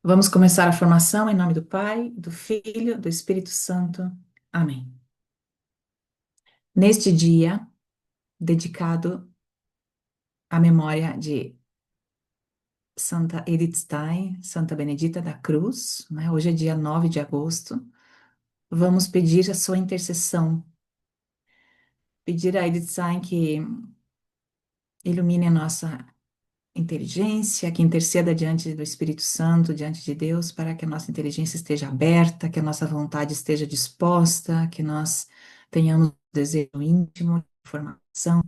Vamos começar a formação em nome do Pai, do Filho, do Espírito Santo. Amém. Neste dia, dedicado à memória de Santa Edith Stein, Santa Benedita da Cruz, né? Hoje é dia 9 de agosto. Vamos pedir a sua intercessão, pedir a Edith Stein que ilumine a nossa inteligência, que interceda diante do Espírito Santo, diante de Deus, para que a nossa inteligência esteja aberta, que a nossa vontade esteja disposta, que nós tenhamos desejo íntimo de formação,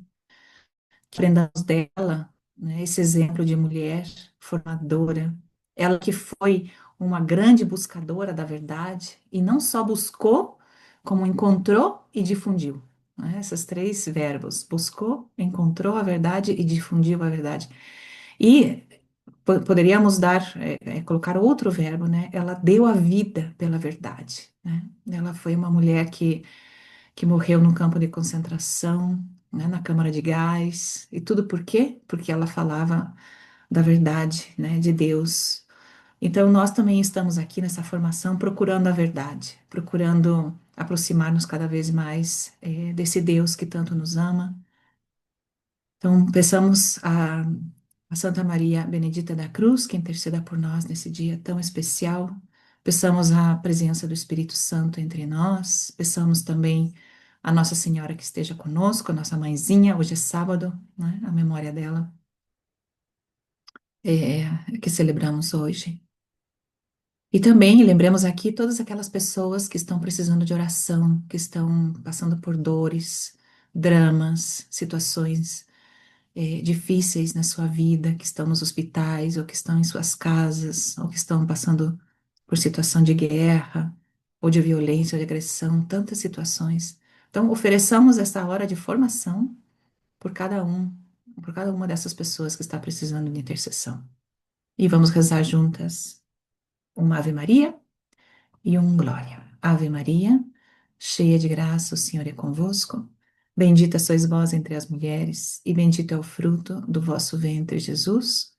que aprendamos dela, né, esse exemplo de mulher formadora, ela que foi uma grande buscadora da verdade e não só buscou, como encontrou e difundiu. Né, esses três verbos: buscou, encontrou a verdade e difundiu a verdade. E poderíamos dar, colocar outro verbo, né? Ela deu a vida pela verdade, né? Ela foi uma mulher que morreu no campo de concentração, né? Na câmara de gás. E tudo por quê? Porque ela falava da verdade, né? De Deus. Então, nós também estamos aqui nessa formação procurando a verdade, procurando aproximar-nos cada vez mais, desse Deus que tanto nos ama. Então, peçamos a Santa Maria Benedita da Cruz, que interceda por nós nesse dia tão especial. Peçamos a presença do Espírito Santo entre nós. Peçamos também a Nossa Senhora que esteja conosco, a nossa mãezinha. Hoje é sábado, né? A memória dela, que celebramos hoje. E também lembremos aqui todas aquelas pessoas que estão precisando de oração, que estão passando por dores, dramas, situações difíceis na sua vida, que estão nos hospitais, ou que estão em suas casas, ou que estão passando por situação de guerra, ou de violência, ou de agressão, tantas situações. Então, ofereçamos essa hora de formação por cada um, por cada uma dessas pessoas que está precisando de intercessão. E vamos rezar juntas uma Ave Maria e um Glória. Ave Maria, cheia de graça, o Senhor é convosco. Bendita sois vós entre as mulheres, e bendito é o fruto do vosso ventre, Jesus.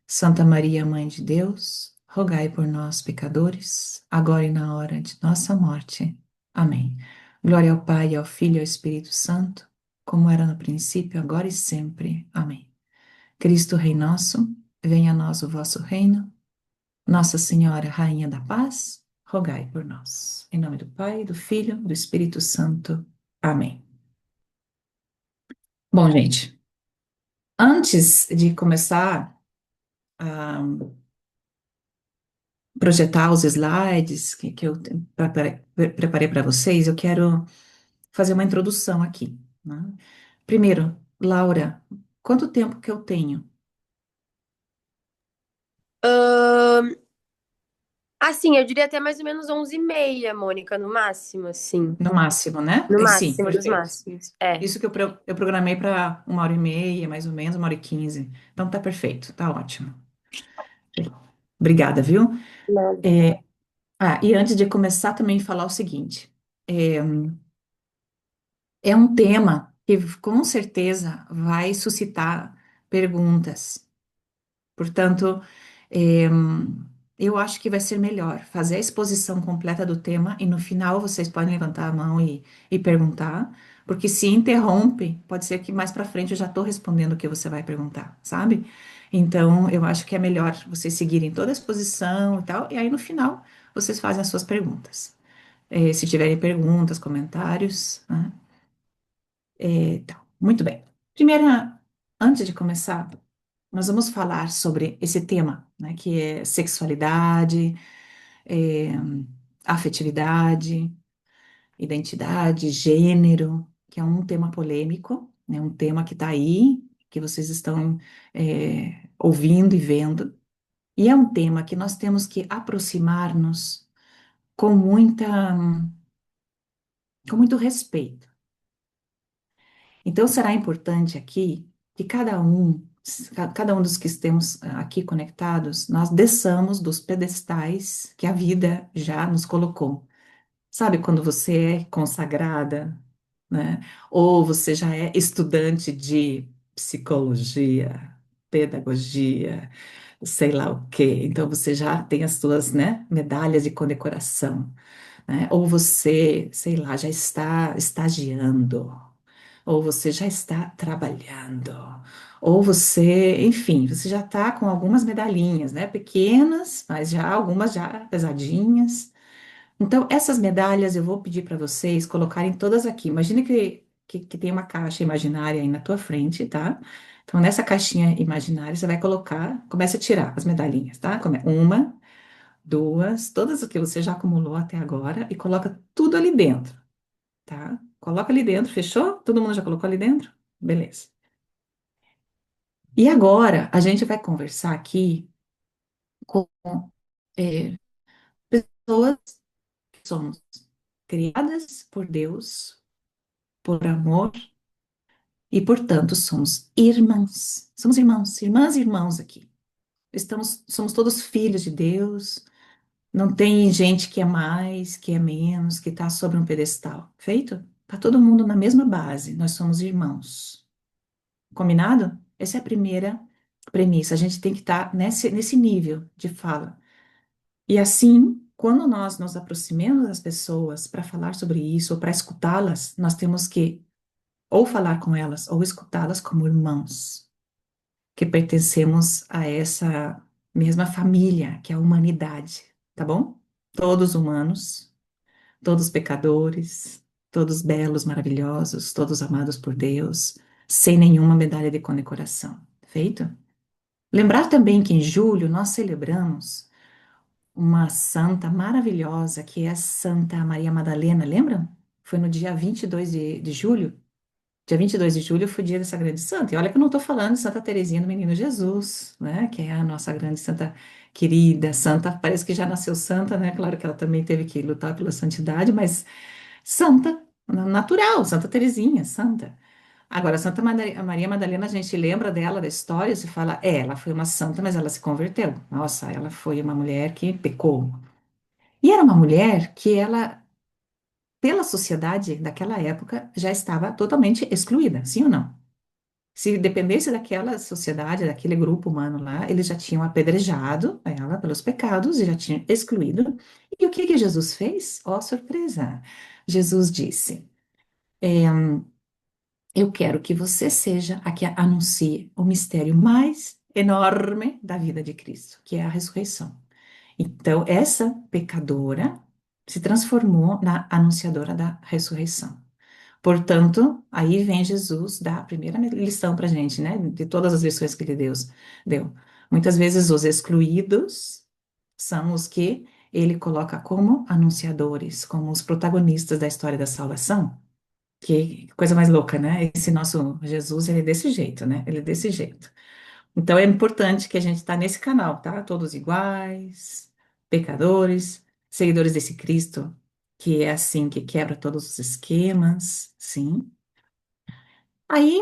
Santa Maria, Mãe de Deus, rogai por nós, pecadores, agora e na hora de nossa morte. Amém. Glória ao Pai, ao Filho e ao Espírito Santo, como era no princípio, agora e sempre. Amém. Cristo, Rei nosso, venha a nós o vosso reino. Nossa Senhora, Rainha da Paz, rogai por nós. Em nome do Pai, do Filho, do Espírito Santo. Amém. Bom, gente, antes de começar a projetar os slides que eu preparei para vocês, eu quero fazer uma introdução aqui, né? Primeiro, Laura, quanto tempo que eu tenho? Ahn, assim, eu diria até mais ou menos 11h30, Mônica, no máximo, assim. No máximo, né? No Sim, máximo dos perfeito. máximos. É. Isso que eu programei para 1h30, mais ou menos, 1h15. Então tá perfeito, tá ótimo. Obrigada, viu? Nada. É, e antes de começar, também falar o seguinte: é, é um tema que com certeza vai suscitar perguntas. Portanto, é, eu acho que vai ser melhor fazer a exposição completa do tema e no final vocês podem levantar a mão e perguntar, porque se interrompe, pode ser que mais para frente eu já estou respondendo o que você vai perguntar, sabe? Então, eu acho que é melhor vocês seguirem toda a exposição e tal, e aí no final vocês fazem as suas perguntas. Se tiverem perguntas, comentários, né? Então, muito bem. Primeira, antes de começar, nós vamos falar sobre esse tema, né, que é sexualidade, é, afetividade, identidade, gênero, que é um tema polêmico, né, um tema que está aí, que vocês estão ouvindo e vendo, e é um tema que nós temos que aproximar-nos com com muito respeito. Então, será importante aqui que cada um dos que estemos aqui conectados, nós desçamos dos pedestais que a vida já nos colocou. Sabe quando você é consagrada, né? Ou você já é estudante de psicologia, pedagogia, sei lá o quê. Então você já tem as suas, né, medalhas de condecoração, né? Ou você, sei lá, já está estagiando, ou você já está trabalhando, ou você, enfim, você já está com algumas medalhinhas, né? Pequenas, mas já algumas já pesadinhas. Então, essas medalhas eu vou pedir para vocês colocarem todas aqui. Imagina que tem uma caixa imaginária aí na tua frente, tá? Então, nessa caixinha imaginária, você vai colocar, começa a tirar as medalhinhas, tá? Uma, duas, todas as que você já acumulou até agora e coloca tudo ali dentro, tá? Coloca ali dentro, fechou? Todo mundo já colocou ali dentro? Beleza. E agora, a gente vai conversar aqui com é, pessoas que somos criadas por Deus, por amor. E, portanto, somos irmãos. Somos irmãos, irmãs e irmãos aqui. Somos todos filhos de Deus. Não tem gente que é mais, que é menos, que está sobre um pedestal. Feito? Está todo mundo na mesma base. Nós somos irmãos. Combinado? Essa é a primeira premissa. A gente tem que estar nesse nível de fala. E assim, quando nós nos aproximamos das pessoas para falar sobre isso, ou para escutá-las, nós temos que ou falar com elas, ou escutá-las como irmãos, que pertencemos a essa mesma família, que é a humanidade, tá bom? Todos humanos, todos pecadores, todos belos, maravilhosos, todos amados por Deus, sem nenhuma medalha de condecoração. Feito? Lembrar também que em julho nós celebramos uma santa maravilhosa, que é a Santa Maria Madalena, lembram? Foi no dia 22 de julho. Dia 22 de julho foi o dia dessa grande santa. E olha que eu não estou falando de Santa Teresinha do Menino Jesus, né? Que é a nossa grande santa querida, santa, parece que já nasceu santa, né? Claro que ela também teve que lutar pela santidade, mas santa, natural, Santa Teresinha, santa. Agora, Maria Madalena, a gente lembra dela, da história, se fala, ela foi uma santa, mas ela se converteu. Nossa, ela foi uma mulher que pecou. E era uma mulher que ela, pela sociedade daquela época, já estava totalmente excluída, sim ou não? Se dependesse daquela sociedade, daquele grupo humano lá, eles já tinham apedrejado ela pelos pecados e já tinham excluído. E o que que Jesus fez? Ó, surpresa! Jesus disse: Eu quero que você seja a que anuncie o mistério mais enorme da vida de Cristo, que é a ressurreição. Então, essa pecadora se transformou na anunciadora da ressurreição. Portanto, aí vem Jesus dar a primeira lição para a gente, né? De todas as lições que ele deu. Muitas vezes os excluídos são os que ele coloca como anunciadores, como os protagonistas da história da salvação. Que coisa mais louca, né? Esse nosso Jesus, ele é desse jeito, né? Ele é desse jeito. Então é importante que a gente está nesse canal, tá? Todos iguais, pecadores, seguidores desse Cristo, que é assim, que quebra todos os esquemas, sim. Aí,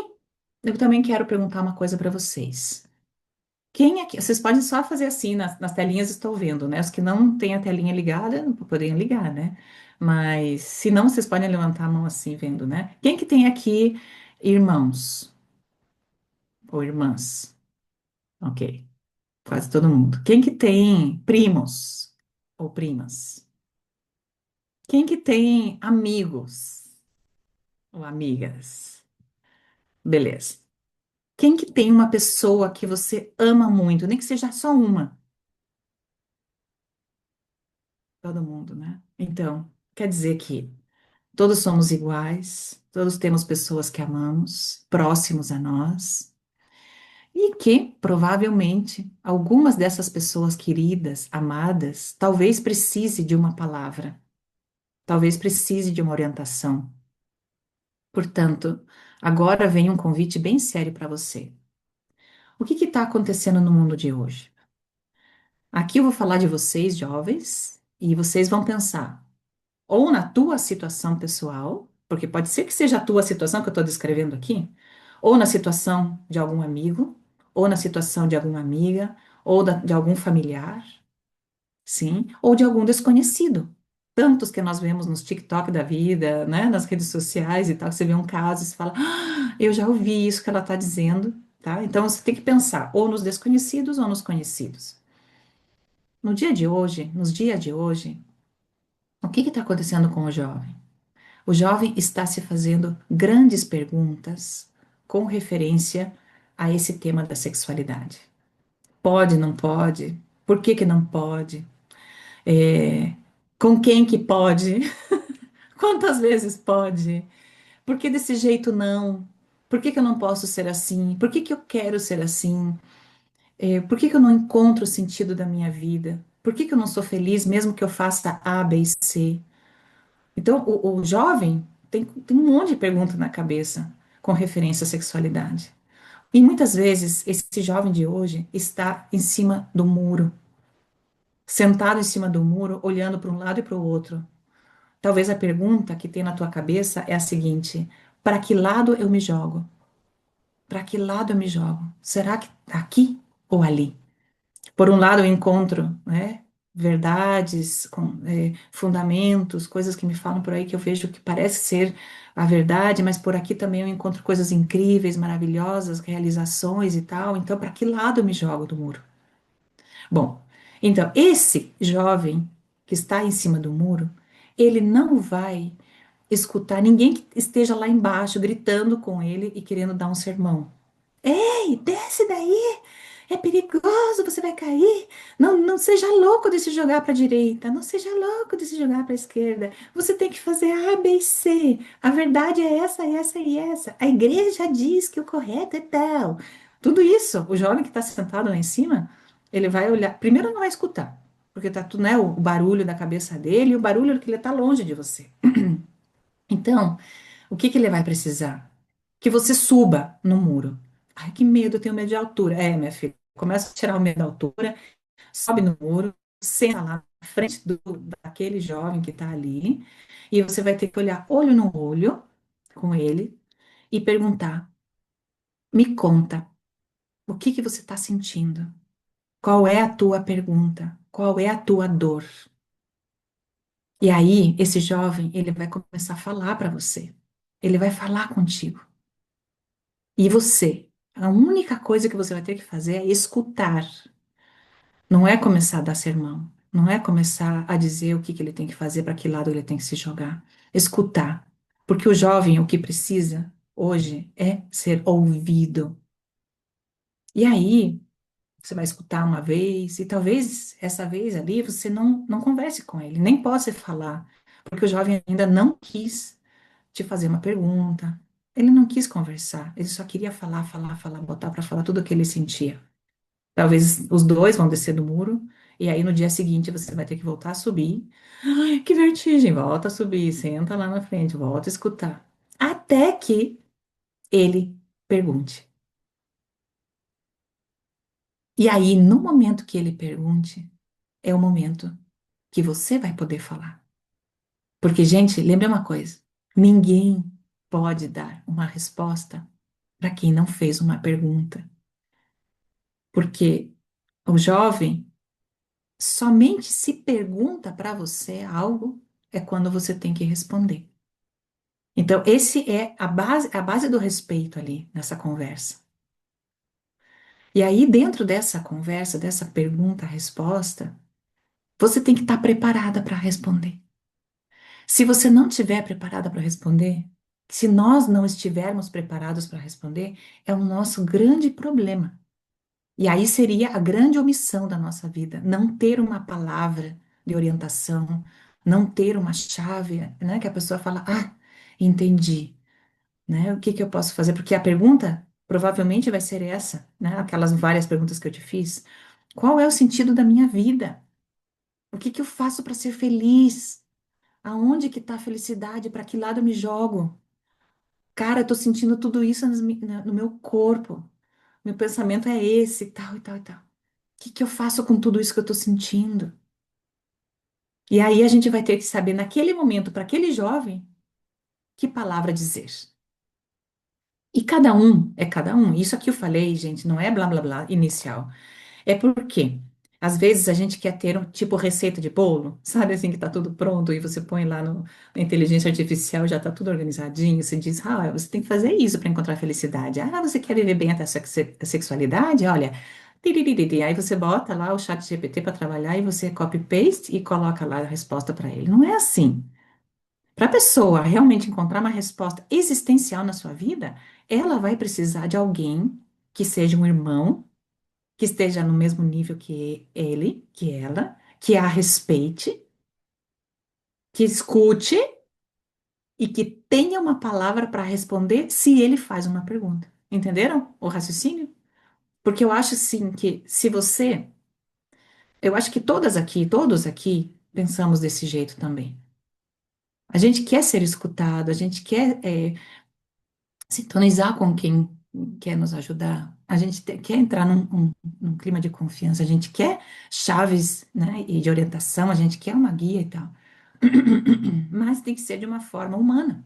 eu também quero perguntar uma coisa para vocês. Quem aqui, vocês podem só fazer assim nas telinhas, estou vendo, né? Os que não têm a telinha ligada, não poderiam ligar, né? Mas se não, vocês podem levantar a mão assim, vendo, né? Quem que tem aqui irmãos ou irmãs? Ok, quase todo mundo. Quem que tem primos ou primas? Quem que tem amigos ou amigas? Beleza. Quem que tem uma pessoa que você ama muito, nem que seja só uma? Todo mundo, né? Então, quer dizer que todos somos iguais, todos temos pessoas que amamos, próximos a nós, e que provavelmente algumas dessas pessoas queridas, amadas, talvez precise de uma palavra, talvez precise de uma orientação. Portanto, agora vem um convite bem sério para você. O que está acontecendo no mundo de hoje? Aqui eu vou falar de vocês, jovens, e vocês vão pensar ou na tua situação pessoal, porque pode ser que seja a tua situação que eu estou descrevendo aqui, ou na situação de algum amigo, ou na situação de alguma amiga, ou de algum familiar, sim, ou de algum desconhecido. Tantos que nós vemos nos TikTok da vida, né, nas redes sociais e tal, que você vê um caso e você fala, ah, eu já ouvi isso que ela está dizendo. tá? Então você tem que pensar ou nos desconhecidos ou nos conhecidos. No dia de hoje, nos dias de hoje, o que está acontecendo com o jovem? O jovem está se fazendo grandes perguntas com referência a esse tema da sexualidade. Pode, não pode? Por que que não pode? É, com quem que pode? Quantas vezes pode? Por que desse jeito não? Por que que eu não posso ser assim? Por que que eu quero ser assim? Por que que eu não encontro o sentido da minha vida? Por que que eu não sou feliz mesmo que eu faça A, B e C? Então, o jovem tem um monte de pergunta na cabeça com referência à sexualidade. E muitas vezes esse jovem de hoje está em cima do muro, sentado em cima do muro, olhando para um lado e para o outro. Talvez a pergunta que tem na tua cabeça é a seguinte: para que lado eu me jogo? Para que lado eu me jogo? Será que aqui ou ali? Por um lado, eu encontro, né, verdades, fundamentos, coisas que me falam por aí que eu vejo que parece ser a verdade, mas por aqui também eu encontro coisas incríveis, maravilhosas, realizações e tal. Então, para que lado eu me jogo do muro? Bom, então, esse jovem que está em cima do muro, ele não vai escutar ninguém que esteja lá embaixo gritando com ele e querendo dar um sermão. Ei, desce daí! É perigoso, você vai cair. Não, não seja louco de se jogar para a direita, não seja louco de se jogar para a esquerda. Você tem que fazer A, B e C. A verdade é essa, essa e essa. A igreja diz que o correto é tal. Tudo isso, o jovem que está sentado lá em cima, ele vai olhar. Primeiro, não vai escutar, porque tá tudo, né, o barulho da cabeça dele e o barulho que ele está longe de você. Então, o que que ele vai precisar? Que você suba no muro. Ai, que medo, eu tenho medo de altura. É, minha filha, começa a tirar o medo da altura, sobe no muro, senta lá na frente daquele jovem que está ali, e você vai ter que olhar olho no olho com ele e perguntar: me conta, o que que você está sentindo? Qual é a tua pergunta? Qual é a tua dor? E aí, esse jovem, ele vai começar a falar para você. Ele vai falar contigo. E você, a única coisa que você vai ter que fazer é escutar. Não é começar a dar sermão. Não é começar a dizer o que que ele tem que fazer, para que lado ele tem que se jogar. Escutar. Porque o jovem, o que precisa hoje é ser ouvido. E aí, você vai escutar uma vez, e talvez essa vez ali você não converse com ele, nem possa falar, porque o jovem ainda não quis te fazer uma pergunta. Ele não quis conversar, ele só queria falar, falar, falar, botar para falar tudo o que ele sentia. Talvez os dois vão descer do muro, e aí no dia seguinte você vai ter que voltar a subir. Ai, que vertigem! Volta a subir, senta lá na frente, volta a escutar. Até que ele pergunte. E aí, no momento que ele pergunte, é o momento que você vai poder falar. Porque, gente, lembre uma coisa: ninguém pode dar uma resposta para quem não fez uma pergunta. Porque o jovem somente se pergunta para você algo é quando você tem que responder. Então, esse é a base do respeito ali nessa conversa. E aí, dentro dessa conversa, dessa pergunta-resposta, você tem que estar preparada para responder. Se você não estiver preparada para responder, se nós não estivermos preparados para responder, é o nosso grande problema. E aí seria a grande omissão da nossa vida, não ter uma palavra de orientação, não ter uma chave, né, que a pessoa fala, ah, entendi, né, o que que eu posso fazer? Porque a pergunta provavelmente vai ser essa, né, aquelas várias perguntas que eu te fiz. Qual é o sentido da minha vida? O que que eu faço para ser feliz? Aonde que está a felicidade? Para que lado eu me jogo? Cara, eu tô sentindo tudo isso no meu corpo. Meu pensamento é esse, tal e tal e tal. O que que eu faço com tudo isso que eu tô sentindo? E aí a gente vai ter que saber, naquele momento, para aquele jovem, que palavra dizer. E cada um é cada um. Isso aqui eu falei, gente, não é blá blá blá inicial. É por quê? Às vezes a gente quer ter um tipo receita de bolo, sabe assim que tá tudo pronto e você põe lá na inteligência artificial, já tá tudo organizadinho, você diz, ah, você tem que fazer isso para encontrar felicidade. Ah, você quer viver bem até a sexualidade? Olha, tiririri. Aí você bota lá o chat GPT para trabalhar e você copy-paste e coloca lá a resposta para ele. Não é assim. Para a pessoa realmente encontrar uma resposta existencial na sua vida, ela vai precisar de alguém que seja um irmão que esteja no mesmo nível que ele, que ela, que a respeite, que escute e que tenha uma palavra para responder se ele faz uma pergunta. Entenderam o raciocínio? Porque eu acho assim que se você, eu acho que todas aqui, todos aqui pensamos desse jeito também. A gente quer ser escutado, a gente quer sintonizar com quem quer nos ajudar. A gente quer entrar num clima de confiança, a gente quer chaves, né, e de orientação, a gente quer uma guia e tal. Mas tem que ser de uma forma humana.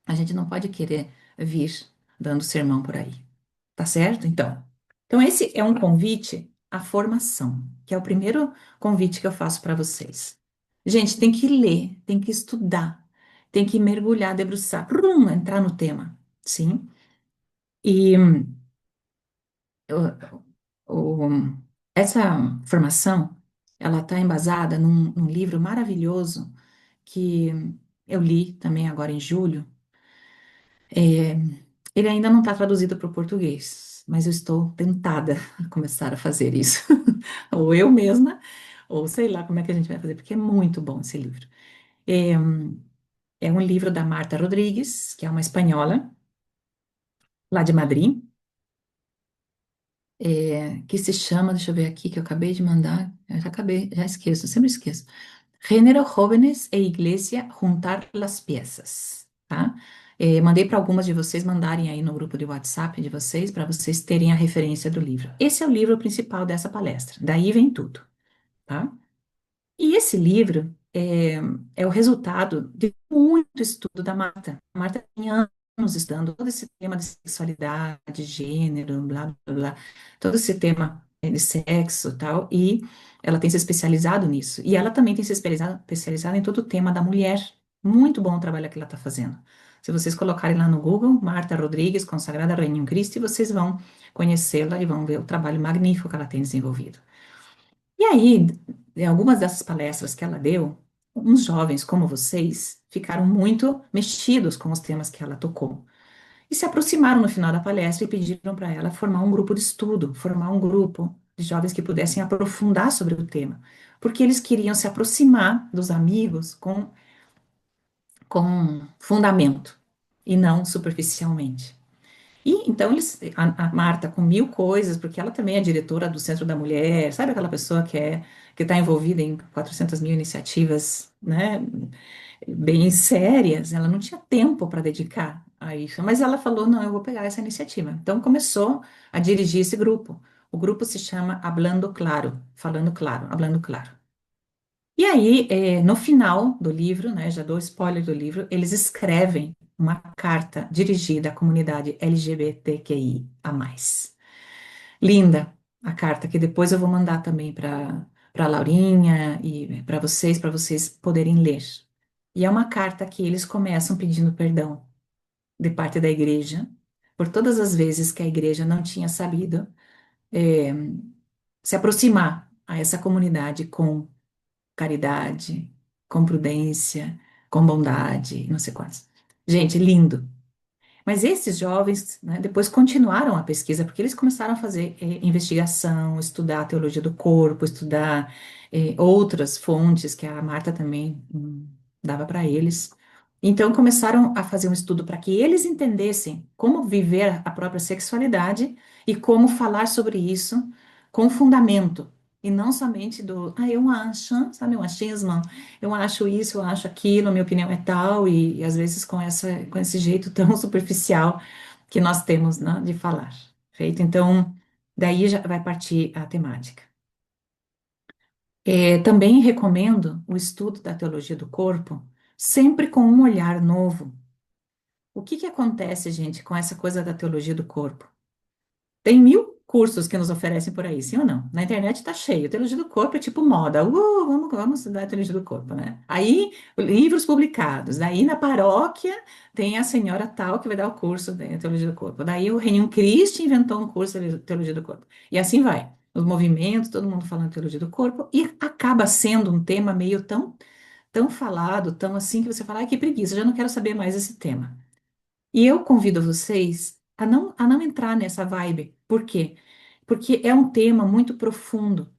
A gente não pode querer vir dando sermão por aí. Tá certo? Então esse é um convite à formação, que é o primeiro convite que eu faço para vocês. Gente, tem que ler, tem que estudar, tem que mergulhar, debruçar, entrar no tema, sim? E o- essa formação, ela está embasada num livro maravilhoso que eu li também agora em julho. É, ele ainda não está traduzido para o português, mas eu estou tentada a começar a fazer isso. Ou eu mesma, ou sei lá como é que a gente vai fazer, porque é muito bom esse livro. É, é um livro da Marta Rodrigues, que é uma espanhola, lá de Madrid, que se chama, deixa eu ver aqui, que eu acabei de mandar, eu já acabei, já esqueço, sempre esqueço. Género, jóvenes e iglesia, juntar las piezas, tá? Mandei para algumas de vocês mandarem aí no grupo de WhatsApp de vocês, para vocês terem a referência do livro. Esse é o livro principal dessa palestra, daí vem tudo, tá? E esse livro é o resultado de muito estudo da Marta. A Marta tem anos estudando todo esse tema de sexualidade, gênero, blá, blá, blá, todo esse tema de sexo e tal, e ela tem se especializado nisso. E ela também tem se especializado em todo o tema da mulher. Muito bom o trabalho que ela está fazendo. Se vocês colocarem lá no Google, Marta Rodrigues, consagrada Rainha em Cristo, vocês vão conhecê-la e vão ver o trabalho magnífico que ela tem desenvolvido. E aí, em algumas dessas palestras que ela deu, uns jovens como vocês ficaram muito mexidos com os temas que ela tocou. E se aproximaram no final da palestra e pediram para ela formar um grupo de estudo, formar um grupo de jovens que pudessem aprofundar sobre o tema. Porque eles queriam se aproximar dos amigos com fundamento e não superficialmente. E então a Marta com mil coisas, porque ela também é diretora do Centro da Mulher, sabe aquela pessoa que está envolvida em 400 mil iniciativas, né, bem sérias, ela não tinha tempo para dedicar a isso, mas ela falou, não, eu vou pegar essa iniciativa. Então começou a dirigir esse grupo. O grupo se chama Hablando Claro, falando claro, Hablando Claro. E aí, no final do livro, né, já dou spoiler do livro, eles escrevem uma carta dirigida à comunidade LGBTQI a mais. Linda a carta, que depois eu vou mandar também para Laurinha e para vocês poderem ler. E é uma carta que eles começam pedindo perdão de parte da igreja, por todas as vezes que a igreja não tinha sabido eh, se aproximar a essa comunidade com caridade, com prudência, com bondade, não sei quantos. Gente, lindo. Mas esses jovens, né, depois continuaram a pesquisa, porque eles começaram a fazer investigação, estudar a teologia do corpo, estudar outras fontes que a Marta também dava para eles. Então começaram a fazer um estudo para que eles entendessem como viver a própria sexualidade e como falar sobre isso com fundamento. E não somente eu acho, sabe, um achismo, eu acho isso, eu acho aquilo, minha opinião é tal, e às vezes com esse jeito tão superficial que nós temos, né, de falar. Feito? Então, daí já vai partir a temática. Também recomendo o estudo da teologia do corpo, sempre com um olhar novo. O que que acontece, gente, com essa coisa da teologia do corpo? Tem cursos que nos oferecem por aí, sim ou não? Na internet tá cheio. Teologia do corpo é tipo moda. Vamos estudar teologia do corpo, né? Aí, livros publicados. Daí, na paróquia, tem a senhora tal que vai dar o curso de teologia do corpo. Daí, o Reino Cristo inventou um curso de teologia do corpo. E assim vai. Os movimentos, todo mundo falando de teologia do corpo. E acaba sendo um tema meio tão falado, tão assim, que você fala, ai, que preguiça, já não quero saber mais esse tema. E eu convido vocês a não entrar nessa vibe. Por quê? Porque é um tema muito profundo,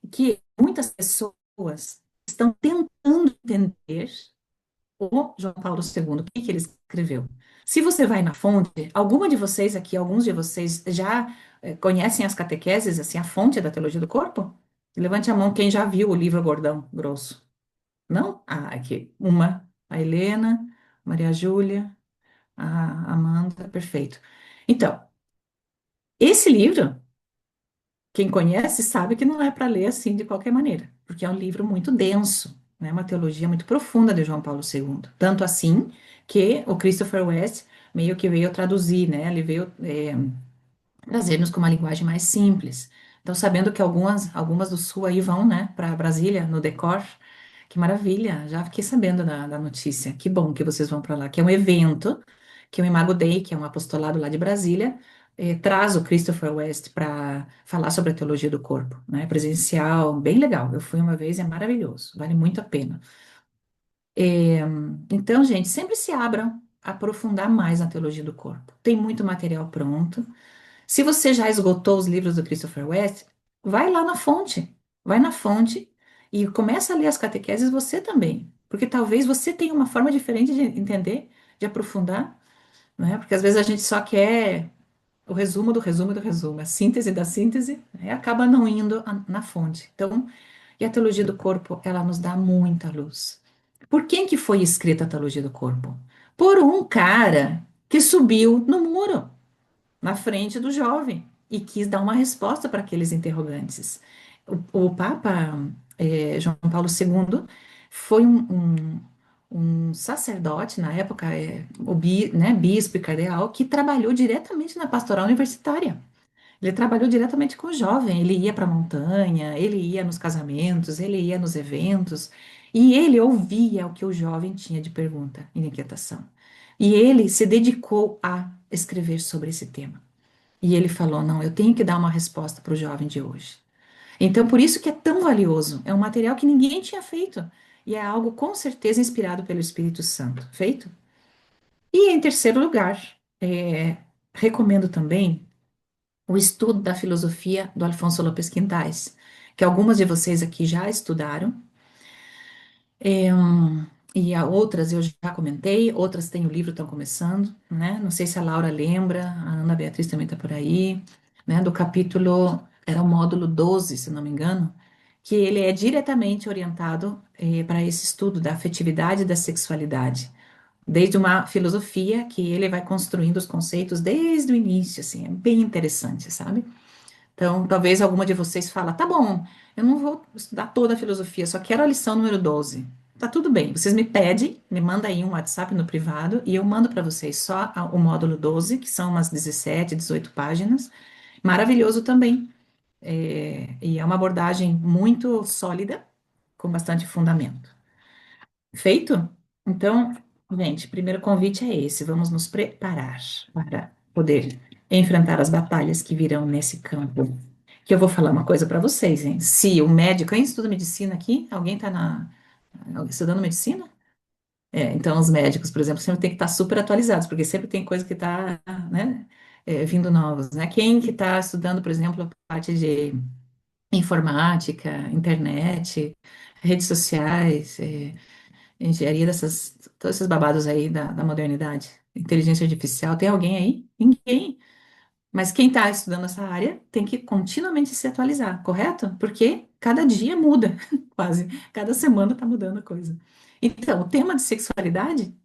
que muitas pessoas estão tentando entender o João Paulo II, o que que ele escreveu. Se você vai na fonte, alguma de vocês aqui, alguns de vocês já conhecem as catequeses, assim, a fonte da teologia do corpo? Levante a mão quem já viu o livro Gordão Grosso. Não? Ah, aqui. Uma, a Helena, Maria Júlia, a Amanda, perfeito. Então, esse livro, quem conhece sabe que não é para ler assim de qualquer maneira, porque é um livro muito denso, né? Uma teologia muito profunda de João Paulo II. Tanto assim que o Christopher West meio que veio traduzir, né? Ele veio trazer-nos com uma linguagem mais simples. Então, sabendo que algumas do Sul aí vão, né, para Brasília, no Decor, que maravilha, já fiquei sabendo da notícia. Que bom que vocês vão para lá, que é um evento, que é o Imago Dei, que é um apostolado lá de Brasília, traz o Christopher West para falar sobre a teologia do corpo, né, presencial, bem legal. Eu fui uma vez, é maravilhoso, vale muito a pena. É, então, gente, sempre se abram a aprofundar mais na teologia do corpo. Tem muito material pronto. Se você já esgotou os livros do Christopher West, vai lá na fonte, vai na fonte e começa a ler as catequeses você também, porque talvez você tenha uma forma diferente de entender, de aprofundar, né? Porque às vezes a gente só quer o resumo do resumo do resumo, a síntese da síntese, e acaba não indo na fonte. Então, e a teologia do corpo, ela nos dá muita luz. Por quem que foi escrita a teologia do corpo? Por um cara que subiu no muro na frente do jovem e quis dar uma resposta para aqueles interrogantes. O Papa João Paulo II foi um sacerdote na época, né, bispo e cardeal, que trabalhou diretamente na pastoral universitária. Ele trabalhou diretamente com o jovem, ele ia para a montanha, ele ia nos casamentos, ele ia nos eventos, e ele ouvia o que o jovem tinha de pergunta e inquietação. E ele se dedicou a escrever sobre esse tema. E ele falou: não, eu tenho que dar uma resposta para o jovem de hoje. Então, por isso que é tão valioso. É um material que ninguém tinha feito. E é algo com certeza inspirado pelo Espírito Santo. Feito? E em terceiro lugar, recomendo também o estudo da filosofia do Alfonso Lopes Quintais, que algumas de vocês aqui já estudaram. E a outras eu já comentei, outras têm o livro, estão começando, né? Não sei se a Laura lembra, a Ana Beatriz também está por aí, né? Do capítulo, era o módulo 12, se não me engano, que ele é diretamente orientado para esse estudo da afetividade e da sexualidade, desde uma filosofia que ele vai construindo os conceitos desde o início, assim, é bem interessante, sabe? Então, talvez alguma de vocês fala, tá bom, eu não vou estudar toda a filosofia, só quero a lição número 12. Tá tudo bem, vocês me pedem, me manda aí um WhatsApp no privado e eu mando para vocês só o módulo 12, que são umas 17, 18 páginas. Maravilhoso também. E é uma abordagem muito sólida, com bastante fundamento. Feito? Então, gente, o primeiro convite é esse. Vamos nos preparar para poder enfrentar as batalhas que virão nesse campo. Que eu vou falar uma coisa para vocês, hein? Se o médico, quem estuda medicina aqui? Alguém está estudando medicina? Então, os médicos, por exemplo, sempre tem que estar super atualizados, porque sempre tem coisa que está, né, vindo novos, né? Quem que está estudando, por exemplo, a parte de informática, internet, redes sociais, engenharia todos esses babados aí da modernidade, inteligência artificial, tem alguém aí? Ninguém. Mas quem está estudando essa área tem que continuamente se atualizar, correto? Porque cada dia muda, quase. Cada semana está mudando a coisa. Então, o tema de sexualidade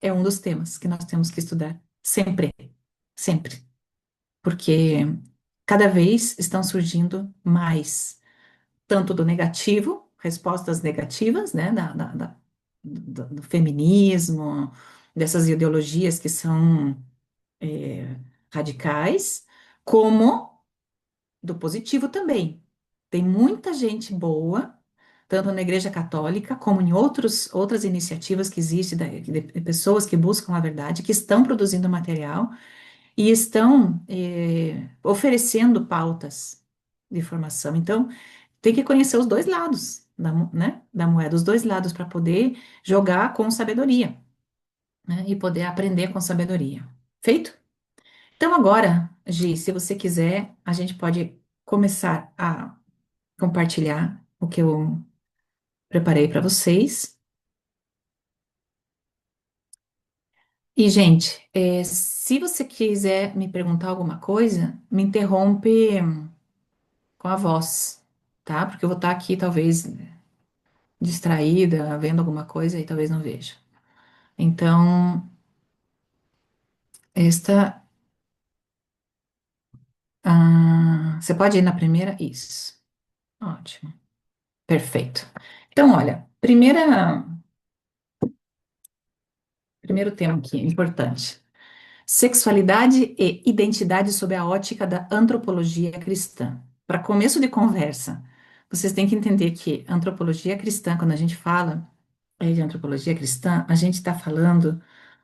é um dos temas que nós temos que estudar sempre, sempre. Porque cada vez estão surgindo mais, tanto do negativo, respostas negativas, né, do feminismo, dessas ideologias que são radicais, como do positivo também. Tem muita gente boa, tanto na Igreja Católica como em outras iniciativas que existem, de pessoas que buscam a verdade, que estão produzindo material e estão oferecendo pautas de formação. Então, tem que conhecer os dois lados né, da moeda, os dois lados para poder jogar com sabedoria, né, e poder aprender com sabedoria. Feito? Então, agora, Gi, se você quiser, a gente pode começar a compartilhar o que eu preparei para vocês. E, gente, se você quiser me perguntar alguma coisa, me interrompe com a voz, tá? Porque eu vou estar aqui, talvez, distraída, vendo alguma coisa e talvez não veja. Então, esta. Você pode ir na primeira? Isso. Ótimo. Perfeito. Então, olha, primeiro tema aqui, importante. Sexualidade e identidade sob a ótica da antropologia cristã. Para começo de conversa, vocês têm que entender que antropologia cristã, quando a gente fala de antropologia cristã, a gente está falando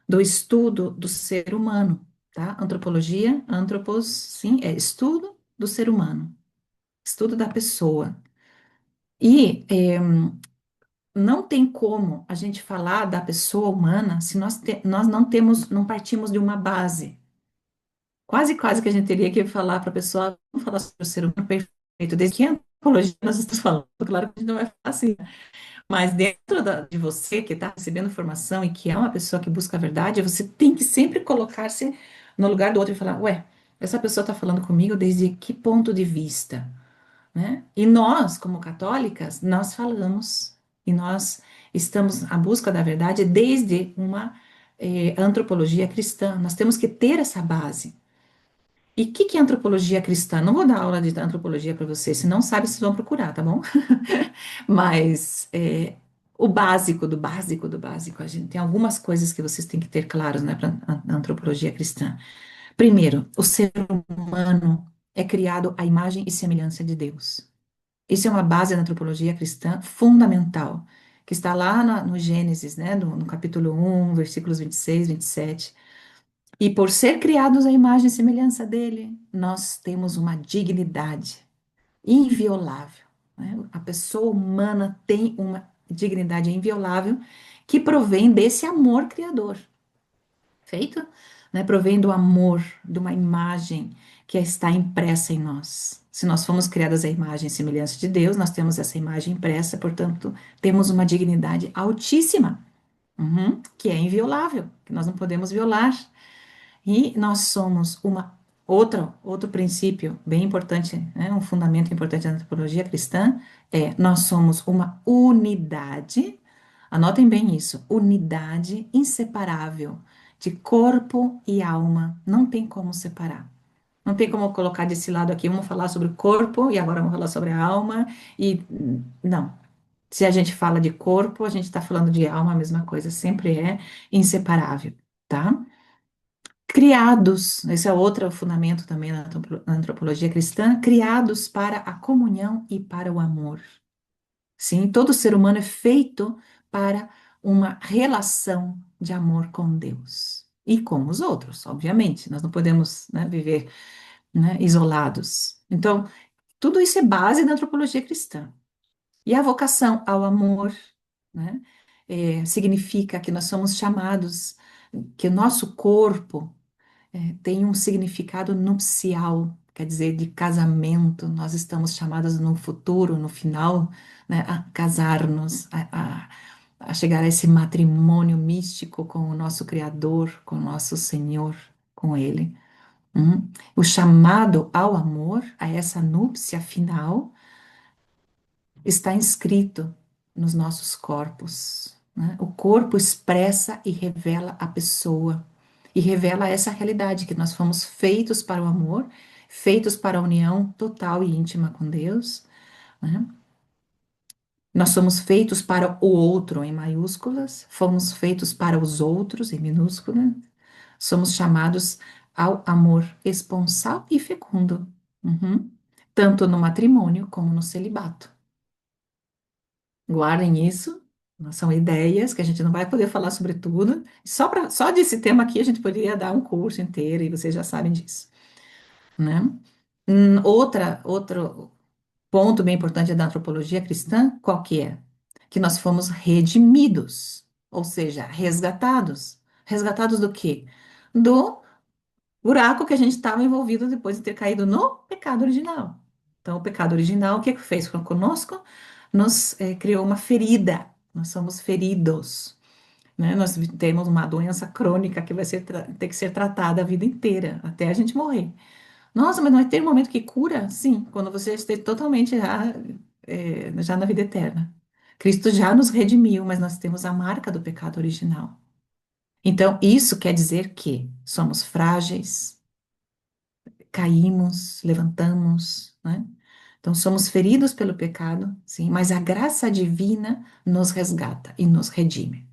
do estudo do ser humano, tá? Antropologia, antropos, sim, é estudo do ser humano, estudo da pessoa. E não tem como a gente falar da pessoa humana se nós não temos, não partimos de uma base. Quase que a gente teria que falar para a pessoa, vamos falar sobre o ser humano perfeito, desde que antropologia nós estamos falando. Claro que a gente não vai falar assim, mas dentro de você que está recebendo formação e que é uma pessoa que busca a verdade, você tem que sempre colocar-se no lugar do outro e falar, ué, essa pessoa está falando comigo desde que ponto de vista, né? E nós, como católicas, nós falamos e nós estamos à busca da verdade desde uma antropologia cristã. Nós temos que ter essa base. E o que é antropologia cristã? Não vou dar aula de antropologia para vocês, se não sabe, vocês vão procurar, tá bom? Mas o básico do básico do básico, a gente tem algumas coisas que vocês têm que ter claras, né, para a antropologia cristã. Primeiro, o ser humano é criado à imagem e semelhança de Deus. Isso é uma base da antropologia cristã fundamental, que está lá no Gênesis, né, no capítulo 1, versículos 26, 27. E por ser criados à imagem e semelhança dele, nós temos uma dignidade inviolável, né? A pessoa humana tem uma dignidade inviolável que provém desse amor criador, feito, né? Provém do amor, de uma imagem que está impressa em nós. Se nós fomos criadas à imagem e semelhança de Deus, nós temos essa imagem impressa, portanto, temos uma dignidade altíssima, que é inviolável, que nós não podemos violar. E nós somos outro princípio bem importante, né, um fundamento importante da antropologia cristã nós somos uma unidade, anotem bem isso, unidade inseparável de corpo e alma, não tem como separar. Não tem como colocar desse lado aqui, vamos falar sobre o corpo e agora vamos falar sobre a alma e não. Se a gente fala de corpo, a gente está falando de alma, a mesma coisa, sempre é inseparável, tá? Criados, esse é outro fundamento também na antropologia cristã, criados para a comunhão e para o amor. Sim, todo ser humano é feito para uma relação de amor com Deus e com os outros, obviamente. Nós não podemos, né, viver, né, isolados. Então, tudo isso é base da antropologia cristã. E a vocação ao amor, né, significa que nós somos chamados, que o nosso corpo tem um significado nupcial, quer dizer, de casamento. Nós estamos chamadas no futuro, no final, né, a casar-nos, a chegar a esse matrimônio místico com o nosso Criador, com o nosso Senhor, com Ele. O chamado ao amor, a essa núpcia final, está inscrito nos nossos corpos, né? O corpo expressa e revela a pessoa, e revela essa realidade que nós fomos feitos para o amor, feitos para a união total e íntima com Deus, né? Nós somos feitos para o outro em maiúsculas, fomos feitos para os outros em minúsculas, somos chamados ao amor esponsal e fecundo. Uhum. tanto no matrimônio como no celibato. Guardem isso, não são ideias que a gente não vai poder falar sobre tudo. Só desse tema aqui a gente poderia dar um curso inteiro e vocês já sabem disso, né? Outro ponto bem importante da antropologia cristã, qual que é? Que nós fomos redimidos, ou seja, resgatados. Resgatados do quê? Do buraco que a gente estava envolvido depois de ter caído no pecado original. Então, o pecado original, o que é que fez conosco? Nos criou uma ferida. Nós somos feridos, né? Nós temos uma doença crônica que vai ter que ser tratada a vida inteira, até a gente morrer. Nossa, mas não vai ter um momento que cura? Sim, quando você esteja totalmente já na vida eterna. Cristo já nos redimiu, mas nós temos a marca do pecado original. Então, isso quer dizer que somos frágeis, caímos, levantamos, né? Então, somos feridos pelo pecado, sim, mas a graça divina nos resgata e nos redime.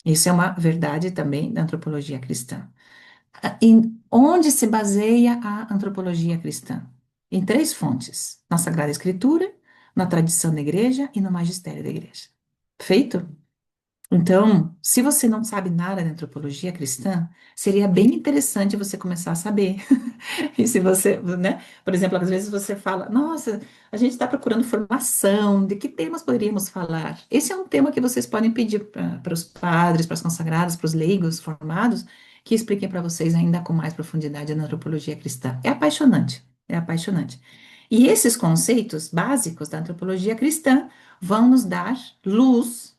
Isso é uma verdade também da antropologia cristã. Em onde se baseia a antropologia cristã? Em três fontes: na Sagrada Escritura, na tradição da igreja e no magistério da igreja. Feito? Então, se você não sabe nada de antropologia cristã, seria bem interessante você começar a saber. E se você, né? Por exemplo, às vezes você fala, nossa, a gente está procurando formação, de que temas poderíamos falar? Esse é um tema que vocês podem pedir para os padres, para as consagradas, para os leigos formados, que expliquem para vocês ainda com mais profundidade a antropologia cristã. É apaixonante, é apaixonante. E esses conceitos básicos da antropologia cristã vão nos dar luz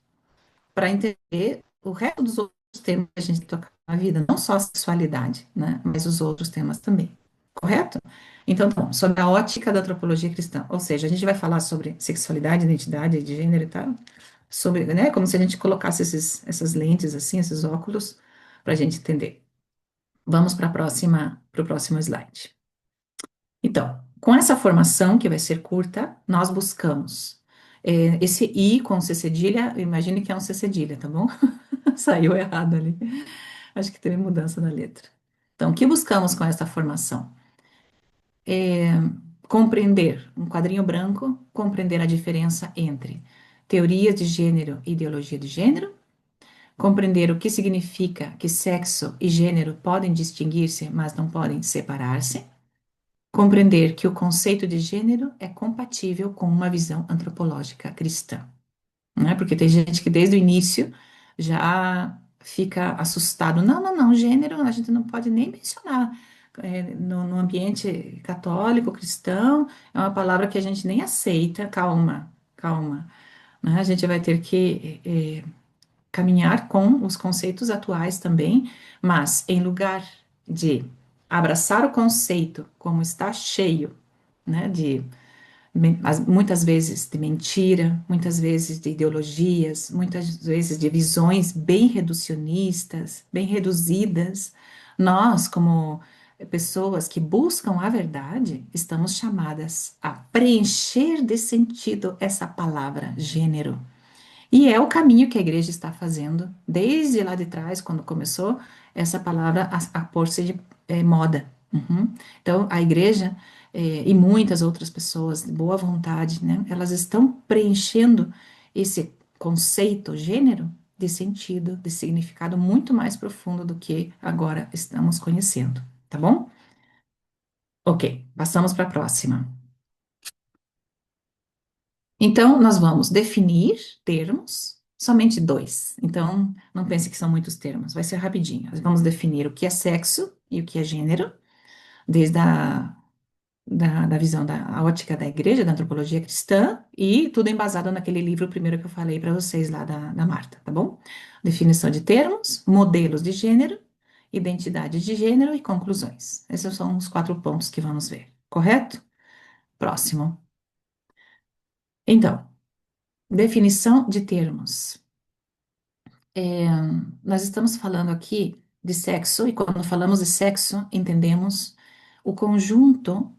para entender o resto dos outros temas que a gente toca na vida, não só a sexualidade, né, mas os outros temas também. Correto? Então, tá bom, sobre a ótica da antropologia cristã, ou seja, a gente vai falar sobre sexualidade, identidade de gênero e tal, sobre, né, como se a gente colocasse essas lentes assim, esses óculos, para a gente entender. Vamos para o próximo slide. Então, com essa formação, que vai ser curta, nós buscamos esse I com C cedilha, imagine que é um C cedilha, tá bom? Saiu errado ali. Acho que teve mudança na letra. Então, o que buscamos com essa formação? Compreender, um quadrinho branco, compreender a diferença entre teorias de gênero e ideologia de gênero, compreender o que significa que sexo e gênero podem distinguir-se, mas não podem separar-se, compreender que o conceito de gênero é compatível com uma visão antropológica cristã, né? Porque tem gente que desde o início já fica assustado. Não, não, não, gênero a gente não pode nem mencionar. No ambiente católico, cristão, é uma palavra que a gente nem aceita. Calma, calma, né? A gente vai ter que caminhar com os conceitos atuais também, mas em lugar de abraçar o conceito como está cheio, né, de muitas vezes de mentira, muitas vezes de ideologias, muitas vezes de visões bem reducionistas, bem reduzidas. Nós, como pessoas que buscam a verdade, estamos chamadas a preencher de sentido essa palavra gênero. E é o caminho que a igreja está fazendo desde lá de trás, quando começou essa palavra a pôr-se de moda. Uhum. Então, a igreja e muitas outras pessoas de boa vontade, né, elas estão preenchendo esse conceito, gênero, de sentido, de significado muito mais profundo do que agora estamos conhecendo, tá bom? Ok, passamos para a próxima. Então, nós vamos definir termos, somente dois. Então, não pense que são muitos termos, vai ser rapidinho. Nós vamos definir o que é sexo e o que é gênero, desde da visão da ótica da igreja, da antropologia cristã, e tudo embasado naquele livro primeiro que eu falei para vocês lá da Marta, tá bom? Definição de termos, modelos de gênero, identidade de gênero e conclusões. Esses são os quatro pontos que vamos ver, correto? Próximo. Então, definição de termos. Nós estamos falando aqui de sexo, e quando falamos de sexo, entendemos o conjunto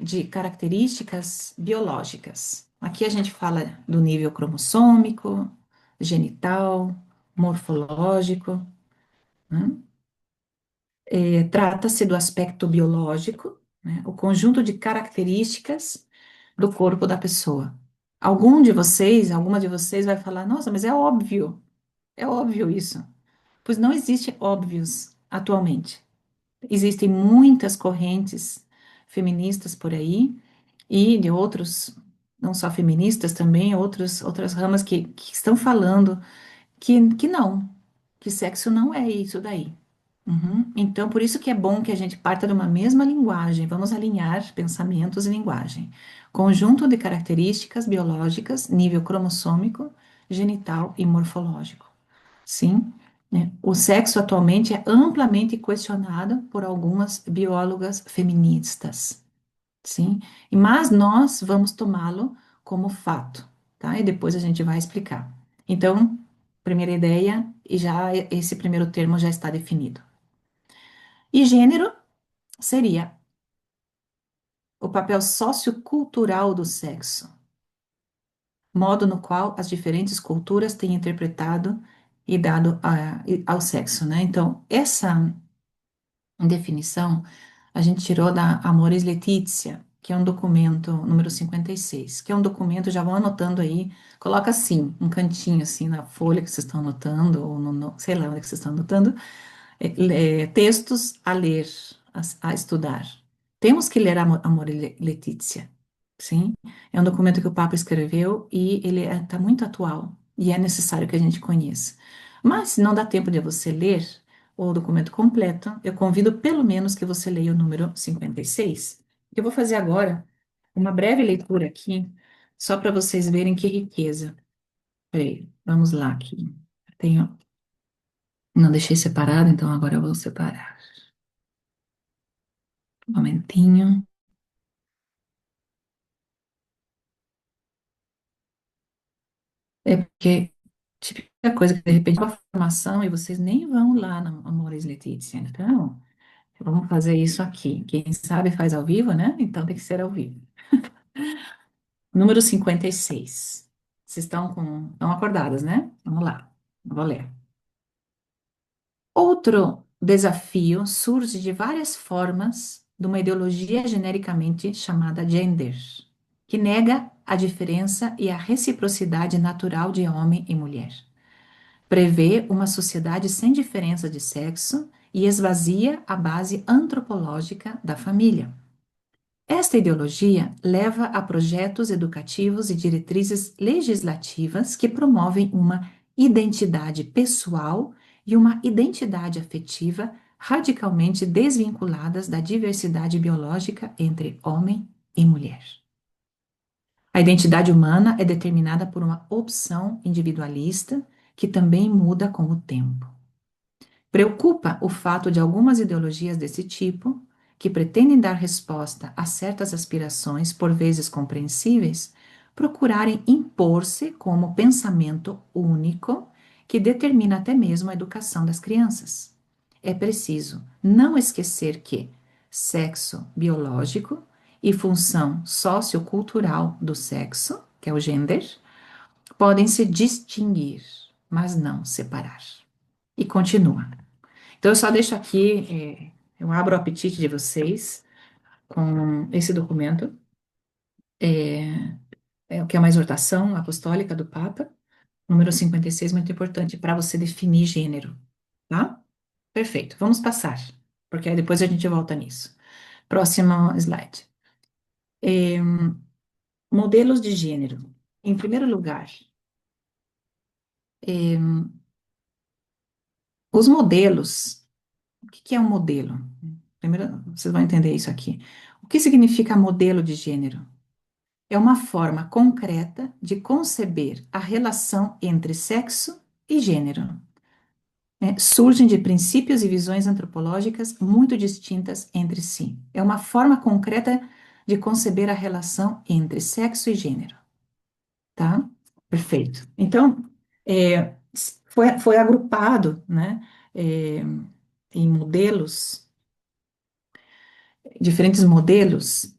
de características biológicas. Aqui a gente fala do nível cromossômico, genital, morfológico, né? Trata-se do aspecto biológico, né? O conjunto de características do corpo da pessoa. Algum de vocês, alguma de vocês vai falar, nossa, mas é óbvio isso. Pois não existe óbvios atualmente. Existem muitas correntes feministas por aí e de outros, não só feministas também, outras ramas que estão falando que não, que sexo não é isso daí. Uhum. Então, por isso que é bom que a gente parta de uma mesma linguagem, vamos alinhar pensamentos e linguagem. Conjunto de características biológicas, nível cromossômico, genital e morfológico. Sim, né? O sexo atualmente é amplamente questionado por algumas biólogas feministas. Sim, mas nós vamos tomá-lo como fato, tá? E depois a gente vai explicar. Então, primeira ideia, e já esse primeiro termo já está definido. E gênero seria o papel sociocultural do sexo, modo no qual as diferentes culturas têm interpretado e dado ao sexo, né? Então, essa definição a gente tirou da Amoris Laetitia, que é um documento número 56, que é um documento, já vão anotando aí, coloca assim, um cantinho assim na folha que vocês estão anotando, ou sei lá onde que vocês estão anotando, textos a ler, a estudar. Temos que ler Amor e Letícia, sim? É um documento que o Papa escreveu e ele está muito atual e é necessário que a gente conheça. Mas se não dá tempo de você ler o documento completo, eu convido pelo menos que você leia o número 56. Eu vou fazer agora uma breve leitura aqui, só para vocês verem que riqueza. Peraí, vamos lá aqui. Tenho, não deixei separado, então agora eu vou separar. Um momentinho. É porque, típica coisa que de repente uma formação e vocês nem vão lá na Amores Letícia. Então, vamos fazer isso aqui. Quem sabe faz ao vivo, né? Então tem que ser ao vivo. Número 56. Vocês estão acordadas, né? Vamos lá. Vou ler. Outro desafio surge de várias formas de uma ideologia genericamente chamada gender, que nega a diferença e a reciprocidade natural de homem e mulher. Prevê uma sociedade sem diferença de sexo e esvazia a base antropológica da família. Esta ideologia leva a projetos educativos e diretrizes legislativas que promovem uma identidade pessoal e uma identidade afetiva radicalmente desvinculadas da diversidade biológica entre homem e mulher. A identidade humana é determinada por uma opção individualista que também muda com o tempo. Preocupa o fato de algumas ideologias desse tipo, que pretendem dar resposta a certas aspirações, por vezes compreensíveis, procurarem impor-se como pensamento único que determina até mesmo a educação das crianças. É preciso não esquecer que sexo biológico e função sociocultural do sexo, que é o gender, podem se distinguir, mas não separar. E continua. Então, eu só deixo aqui, eu abro o apetite de vocês com esse documento, o que é uma exortação apostólica do Papa, número 56, muito importante para você definir gênero, tá? Perfeito, vamos passar, porque aí depois a gente volta nisso. Próximo slide. É, modelos de gênero. Em primeiro lugar, é, os modelos. O que é um modelo? Primeiro, vocês vão entender isso aqui. O que significa modelo de gênero? É uma forma concreta de conceber a relação entre sexo e gênero, né? Surgem de princípios e visões antropológicas muito distintas entre si. É uma forma concreta de conceber a relação entre sexo e gênero, tá? Perfeito. Então, foi agrupado, né, é, em modelos, diferentes modelos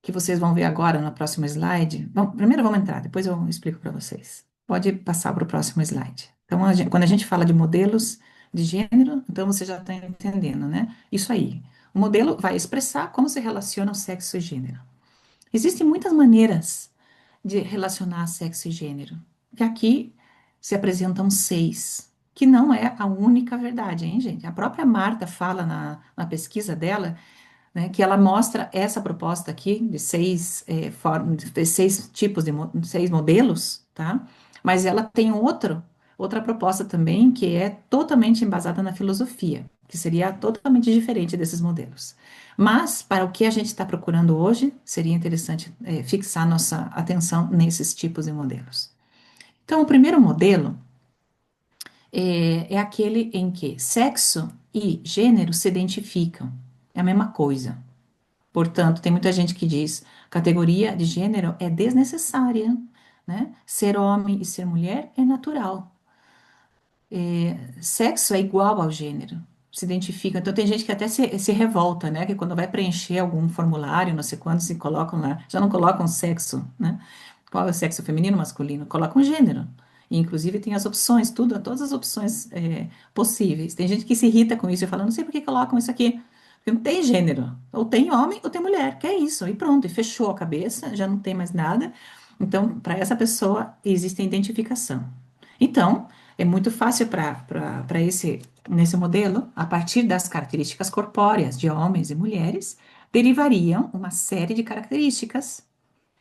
que vocês vão ver agora no próximo slide. Bom, primeiro vamos entrar, depois eu explico para vocês. Pode passar para o próximo slide. Então, quando a gente fala de modelos de gênero, então você já está entendendo, né? Isso aí. O modelo vai expressar como se relaciona o sexo e gênero. Existem muitas maneiras de relacionar sexo e gênero, que aqui se apresentam seis, que não é a única verdade, hein, gente? A própria Marta fala na pesquisa dela, né, que ela mostra essa proposta aqui de seis, de seis tipos de seis modelos, tá? Mas ela tem outra proposta também que é totalmente embasada na filosofia, que seria totalmente diferente desses modelos. Mas para o que a gente está procurando hoje, seria interessante fixar nossa atenção nesses tipos de modelos. Então, o primeiro modelo é aquele em que sexo e gênero se identificam, é a mesma coisa. Portanto, tem muita gente que diz categoria de gênero é desnecessária, né? Ser homem e ser mulher é natural. Sexo é igual ao gênero, se identifica. Então, tem gente que até se revolta, né? Que quando vai preencher algum formulário, não sei quantos, se colocam lá, já não colocam sexo, né? Qual é o sexo feminino, masculino? Colocam gênero. E, inclusive, tem as opções, tudo, todas as opções possíveis. Tem gente que se irrita com isso e fala, não sei por que colocam isso aqui. Porque não tem gênero. Ou tem homem ou tem mulher, que é isso. E pronto, e fechou a cabeça, já não tem mais nada. Então, para essa pessoa, existe a identificação. Então, é muito fácil para esse nesse modelo, a partir das características corpóreas de homens e mulheres, derivariam uma série de características,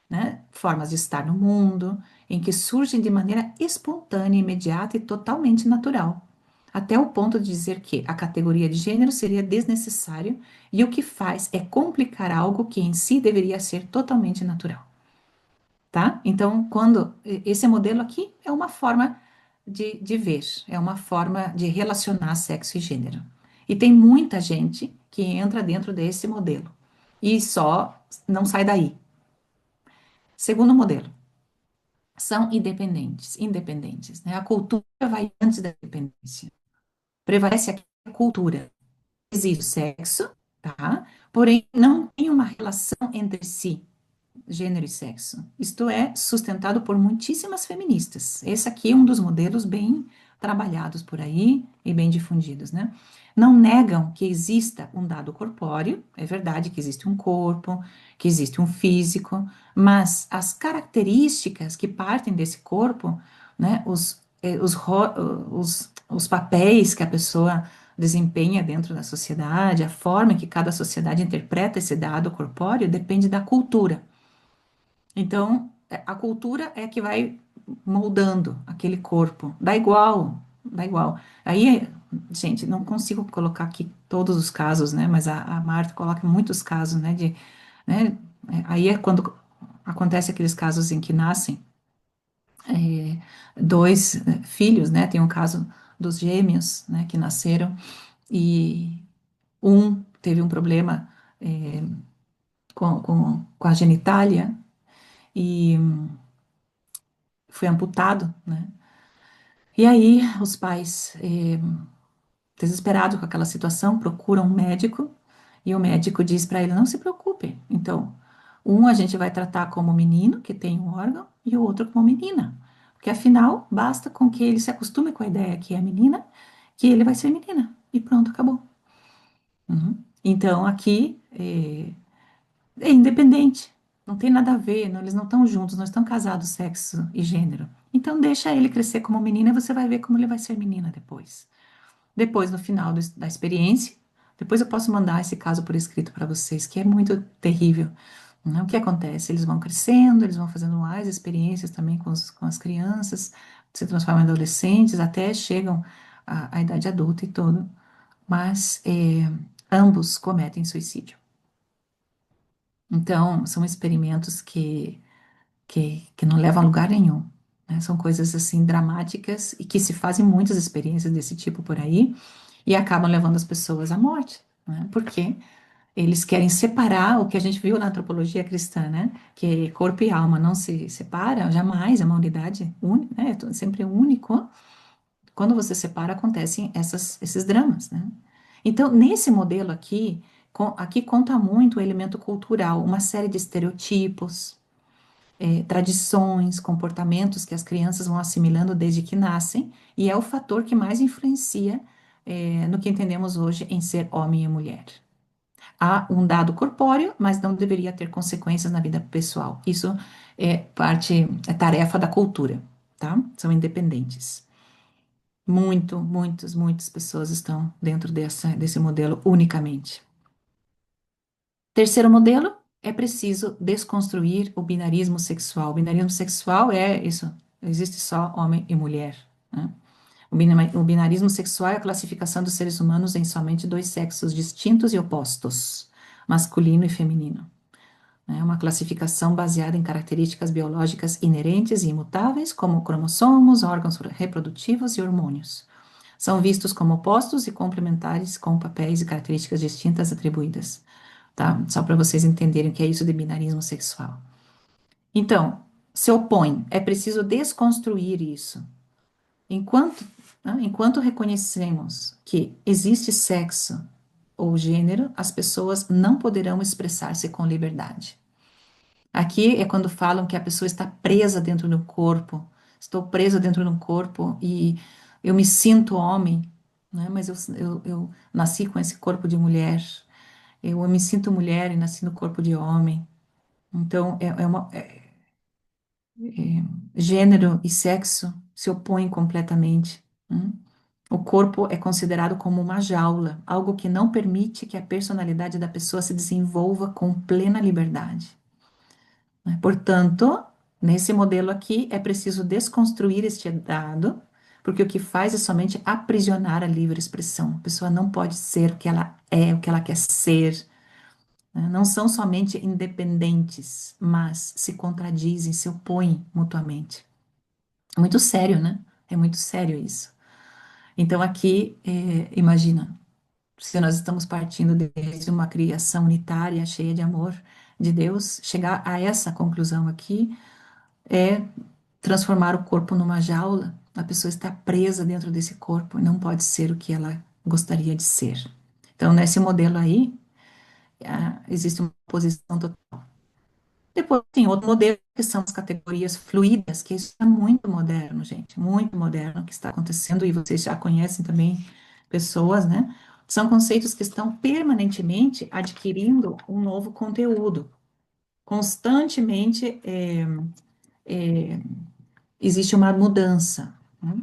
né, formas de estar no mundo, em que surgem de maneira espontânea, imediata e totalmente natural, até o ponto de dizer que a categoria de gênero seria desnecessário e o que faz é complicar algo que em si deveria ser totalmente natural, tá? Então, quando esse modelo aqui é uma forma de ver, é uma forma de relacionar sexo e gênero. E tem muita gente que entra dentro desse modelo e só não sai daí. Segundo modelo, são independentes, né? A cultura vai antes da independência. Prevalece aqui a cultura. Existe o sexo, tá? Porém, não tem uma relação entre si, gênero e sexo. Isto é sustentado por muitíssimas feministas. Esse aqui é um dos modelos bem trabalhados por aí e bem difundidos, né? Não negam que exista um dado corpóreo, é verdade que existe um corpo, que existe um físico, mas as características que partem desse corpo, né, os papéis que a pessoa desempenha dentro da sociedade, a forma que cada sociedade interpreta esse dado corpóreo, depende da cultura. Então, a cultura é que vai moldando aquele corpo. Dá igual, dá igual. Aí, gente, não consigo colocar aqui todos os casos, né? Mas a Marta coloca muitos casos, né? Né, aí é quando acontece aqueles casos em que nascem dois filhos, né? Tem um caso dos gêmeos, né? Que nasceram e um teve um problema com a genitália e foi amputado, né? E aí, os pais, desesperados com aquela situação, procuram um médico e o médico diz para ele: não se preocupe. Então, um a gente vai tratar como menino, que tem um órgão, e o outro como menina. Porque afinal, basta com que ele se acostume com a ideia que é menina, que ele vai ser menina. E pronto, acabou. Uhum. Então, aqui é independente. Não tem nada a ver, não, eles não estão juntos, não estão casados, sexo e gênero. Então, deixa ele crescer como menina e você vai ver como ele vai ser menina depois. Depois, no final da experiência, depois eu posso mandar esse caso por escrito para vocês, que é muito terrível, né? O que acontece? Eles vão crescendo, eles vão fazendo mais experiências também com as crianças, se transformam em adolescentes, até chegam à idade adulta e tudo, mas ambos cometem suicídio. Então, são experimentos que não levam a lugar nenhum, né? São coisas assim dramáticas e que se fazem muitas experiências desse tipo por aí e acabam levando as pessoas à morte, né? Porque eles querem separar o que a gente viu na antropologia cristã, né? Que corpo e alma não se separam, jamais, é uma unidade única, né? É sempre único. Quando você separa, acontecem esses dramas, né? Então, nesse modelo aqui, aqui conta muito o elemento cultural, uma série de estereotipos, tradições, comportamentos que as crianças vão assimilando desde que nascem, e é o fator que mais influencia, no que entendemos hoje em ser homem e mulher. há um dado corpóreo, mas não deveria ter consequências na vida pessoal. Isso é tarefa da cultura, tá? São independentes. Muitas pessoas estão dentro desse modelo unicamente. Terceiro modelo, é preciso desconstruir o binarismo sexual. O binarismo sexual é isso, existe só homem e mulher, né? O binarismo sexual é a classificação dos seres humanos em somente dois sexos distintos e opostos, masculino e feminino. É uma classificação baseada em características biológicas inerentes e imutáveis, como cromossomos, órgãos reprodutivos e hormônios. São vistos como opostos e complementares com papéis e características distintas atribuídas, tá? Só para vocês entenderem o que é isso de binarismo sexual. Então, se opõe, é preciso desconstruir isso. Enquanto, enquanto reconhecemos que existe sexo ou gênero, as pessoas não poderão expressar-se com liberdade. Aqui é quando falam que a pessoa está presa dentro do corpo. Estou presa dentro de um corpo e eu me sinto homem, né? Mas eu nasci com esse corpo de mulher. Eu me sinto mulher e nasci no corpo de homem. Então, gênero e sexo se opõem completamente. Hum? O corpo é considerado como uma jaula, algo que não permite que a personalidade da pessoa se desenvolva com plena liberdade, né? Portanto, nesse modelo aqui, é preciso desconstruir este dado, porque o que faz é somente aprisionar a livre expressão. A pessoa não pode ser o que ela é, o que ela quer ser, né? Não são somente independentes, mas se contradizem, se opõem mutuamente. É muito sério, né? É muito sério isso. Então, aqui, imagina, se nós estamos partindo desde uma criação unitária, cheia de amor de Deus, chegar a essa conclusão aqui é transformar o corpo numa jaula. A pessoa está presa dentro desse corpo e não pode ser o que ela gostaria de ser. Então, nesse modelo aí, existe uma posição total. Depois tem outro modelo, que são as categorias fluídas, que isso é muito moderno, gente, muito moderno que está acontecendo, e vocês já conhecem também pessoas, né? São conceitos que estão permanentemente adquirindo um novo conteúdo. Constantemente existe uma mudança, né?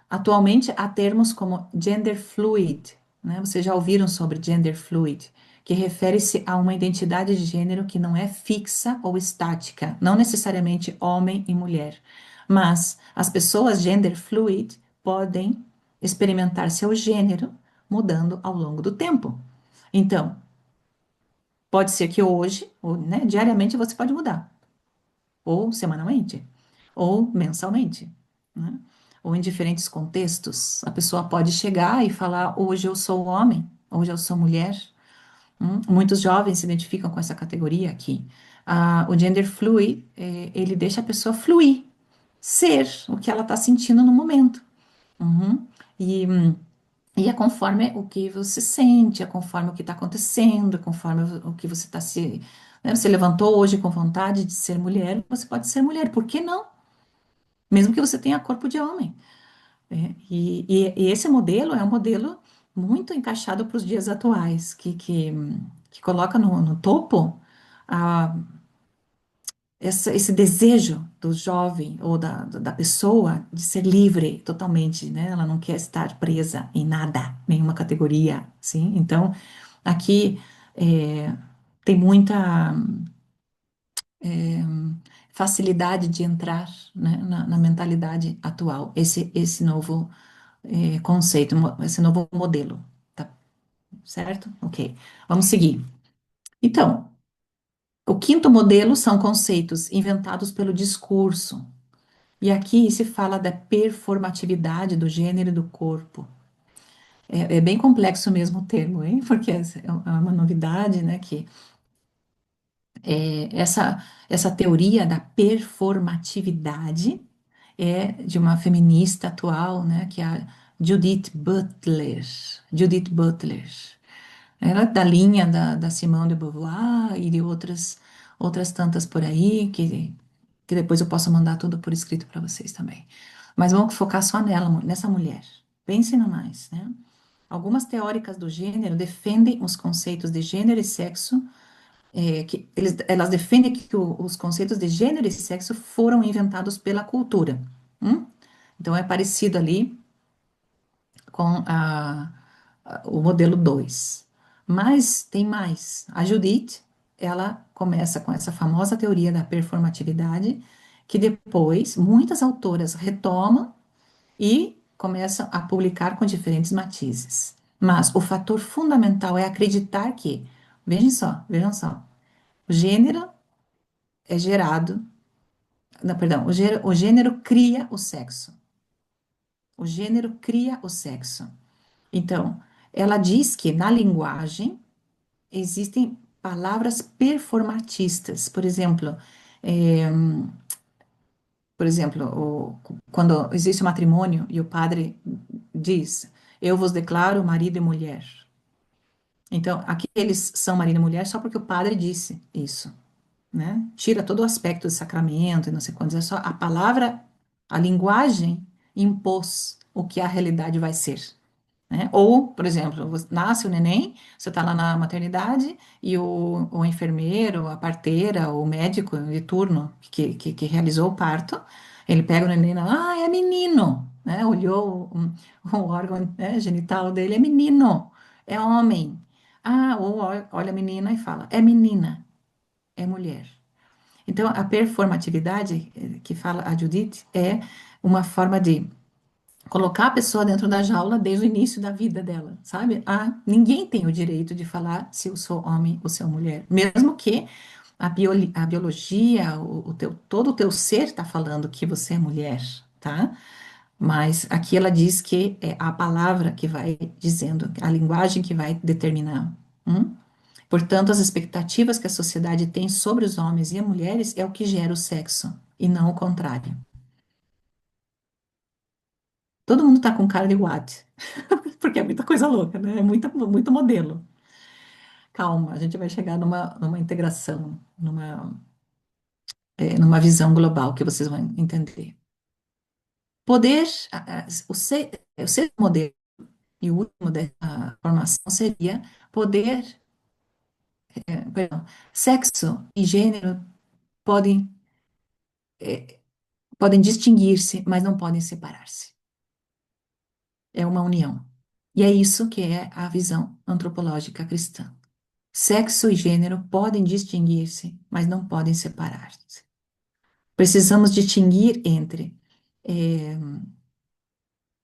Atualmente há termos como gender fluid, né? Vocês já ouviram sobre gender fluid, que refere-se a uma identidade de gênero que não é fixa ou estática, não necessariamente homem e mulher, mas as pessoas gender fluid podem experimentar seu gênero mudando ao longo do tempo. Então, pode ser que hoje, ou, né, diariamente você pode mudar, ou semanalmente, ou mensalmente, né? Ou em diferentes contextos. A pessoa pode chegar e falar: hoje eu sou homem, hoje eu sou mulher. Muitos jovens se identificam com essa categoria aqui. O gender fluid, ele deixa a pessoa fluir, ser o que ela está sentindo no momento. Uhum. E, e é conforme o que você sente, é conforme o que está acontecendo, é conforme o que você está se. Né, você levantou hoje com vontade de ser mulher, você pode ser mulher, por que não? Mesmo que você tenha corpo de homem, né? E esse modelo é um modelo muito encaixado para os dias atuais, que coloca no topo a, esse desejo do jovem ou da pessoa de ser livre totalmente, né? Ela não quer estar presa em nada, nenhuma categoria, sim? Então, aqui tem muita facilidade de entrar, né, na mentalidade atual, esse novo conceito, esse novo modelo, tá certo? Ok, vamos seguir. Então, o quinto modelo são conceitos inventados pelo discurso. E aqui se fala da performatividade do gênero e do corpo. É bem complexo mesmo o termo, hein? Porque é uma novidade, né? Que essa teoria da performatividade é de uma feminista atual, né? Que é a Judith Butler. Judith Butler. Ela é da linha da Simone de Beauvoir e de outras tantas por aí, que depois eu posso mandar tudo por escrito para vocês também. Mas vamos focar só nela, nessa mulher. Pense no mais, né? Algumas teóricas do gênero defendem os conceitos de gênero e sexo, elas defendem que os conceitos de gênero e sexo foram inventados pela cultura. hum? Então é parecido ali com o modelo 2. Mas tem mais. A Judith, ela começa com essa famosa teoria da performatividade, que depois muitas autoras retomam e começam a publicar com diferentes matizes. Mas o fator fundamental é acreditar que, vejam só, o gênero é gerado, não, perdão, o gênero cria o sexo. O gênero cria o sexo. Então, ela diz que na linguagem existem palavras performatistas. Eh, por exemplo, quando existe o matrimônio e o padre diz: Eu vos declaro marido e mulher. Então, aqui eles são marido e mulher só porque o padre disse isso, né? Tira todo o aspecto do sacramento e não sei quantos, é só a palavra, a linguagem impôs o que a realidade vai ser, né? Ou, por exemplo, nasce o neném, você está lá na maternidade e o enfermeiro, a parteira, o médico de turno que realizou o parto, ele pega o neném, é menino, né? Olhou o órgão, né, genital dele, é menino, é homem. Ou olha a menina e fala, é menina, é mulher. Então, a performatividade, que fala a Judith, é uma forma de colocar a pessoa dentro da jaula desde o início da vida dela, sabe? Ninguém tem o direito de falar se eu sou homem ou se eu mulher, mesmo que a biologia, todo o teu ser está falando que você é mulher, tá? Mas aqui ela diz que é a palavra que vai dizendo, a linguagem que vai determinar. hum? Portanto, as expectativas que a sociedade tem sobre os homens e as mulheres é o que gera o sexo, e não o contrário. Todo mundo tá com cara de what? Porque é muita coisa louca, né? É muito modelo. Calma, a gente vai chegar numa integração, numa visão global que vocês vão entender. Poder, o ser modelo e o último dessa formação seria poder, perdão, sexo e gênero podem, podem distinguir-se, mas não podem separar-se. É uma união. E é isso que é a visão antropológica cristã. Sexo e gênero podem distinguir-se, mas não podem separar-se. Precisamos distinguir entre. eh,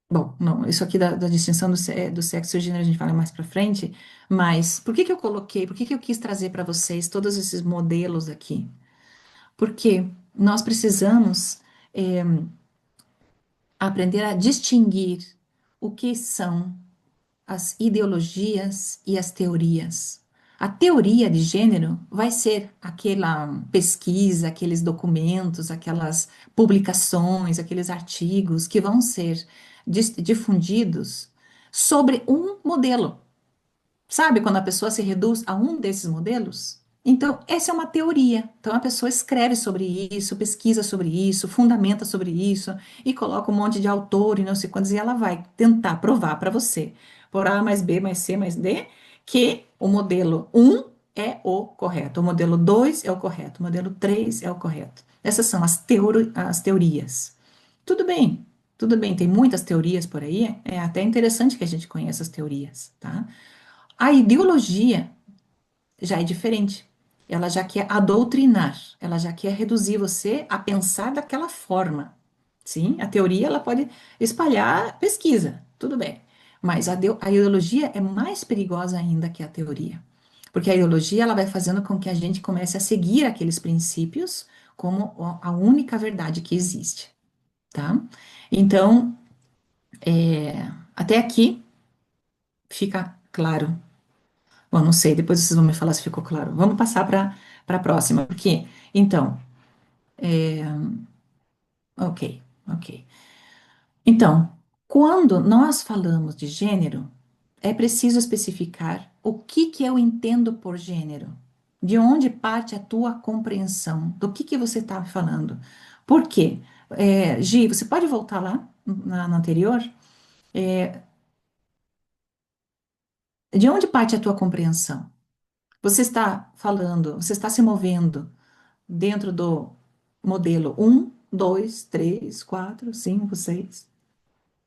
Bom, não, isso aqui da distinção do sexo e gênero a gente fala mais para frente, mas por que que eu quis trazer para vocês todos esses modelos aqui? Porque nós precisamos eh, aprender a distinguir o que são as ideologias e as teorias. A teoria de gênero vai ser aquela pesquisa, aqueles documentos, aquelas publicações, aqueles artigos que vão ser difundidos sobre um modelo. Sabe quando a pessoa se reduz a um desses modelos? Então, essa é uma teoria. Então, a pessoa escreve sobre isso, pesquisa sobre isso, fundamenta sobre isso e coloca um monte de autor e não sei quantos, e ela vai tentar provar para você, por A mais B mais C mais D, que o modelo um é o correto, o modelo 2 é o correto, o modelo 3 é o correto. Essas são as teorias. Tudo bem, tem muitas teorias por aí, é até interessante que a gente conheça as teorias, tá? A ideologia já é diferente. Ela já quer adoutrinar, ela já quer reduzir você a pensar daquela forma. Sim, a teoria ela pode espalhar pesquisa, tudo bem. Mas a ideologia é mais perigosa ainda que a teoria. Porque a ideologia ela vai fazendo com que a gente comece a seguir aqueles princípios como a única verdade que existe, tá? Então, até aqui fica claro. Bom, não sei, depois vocês vão me falar se ficou claro. Vamos passar para a próxima, porque, então, ok, ok. Então, quando nós falamos de gênero, é preciso especificar o que eu entendo por gênero. De onde parte a tua compreensão? Do que você está falando? Por quê? Gi, você pode voltar lá na anterior? De onde parte a tua compreensão? Você está falando, você está se movendo dentro do modelo um, 2, 3, 4, 5, 6.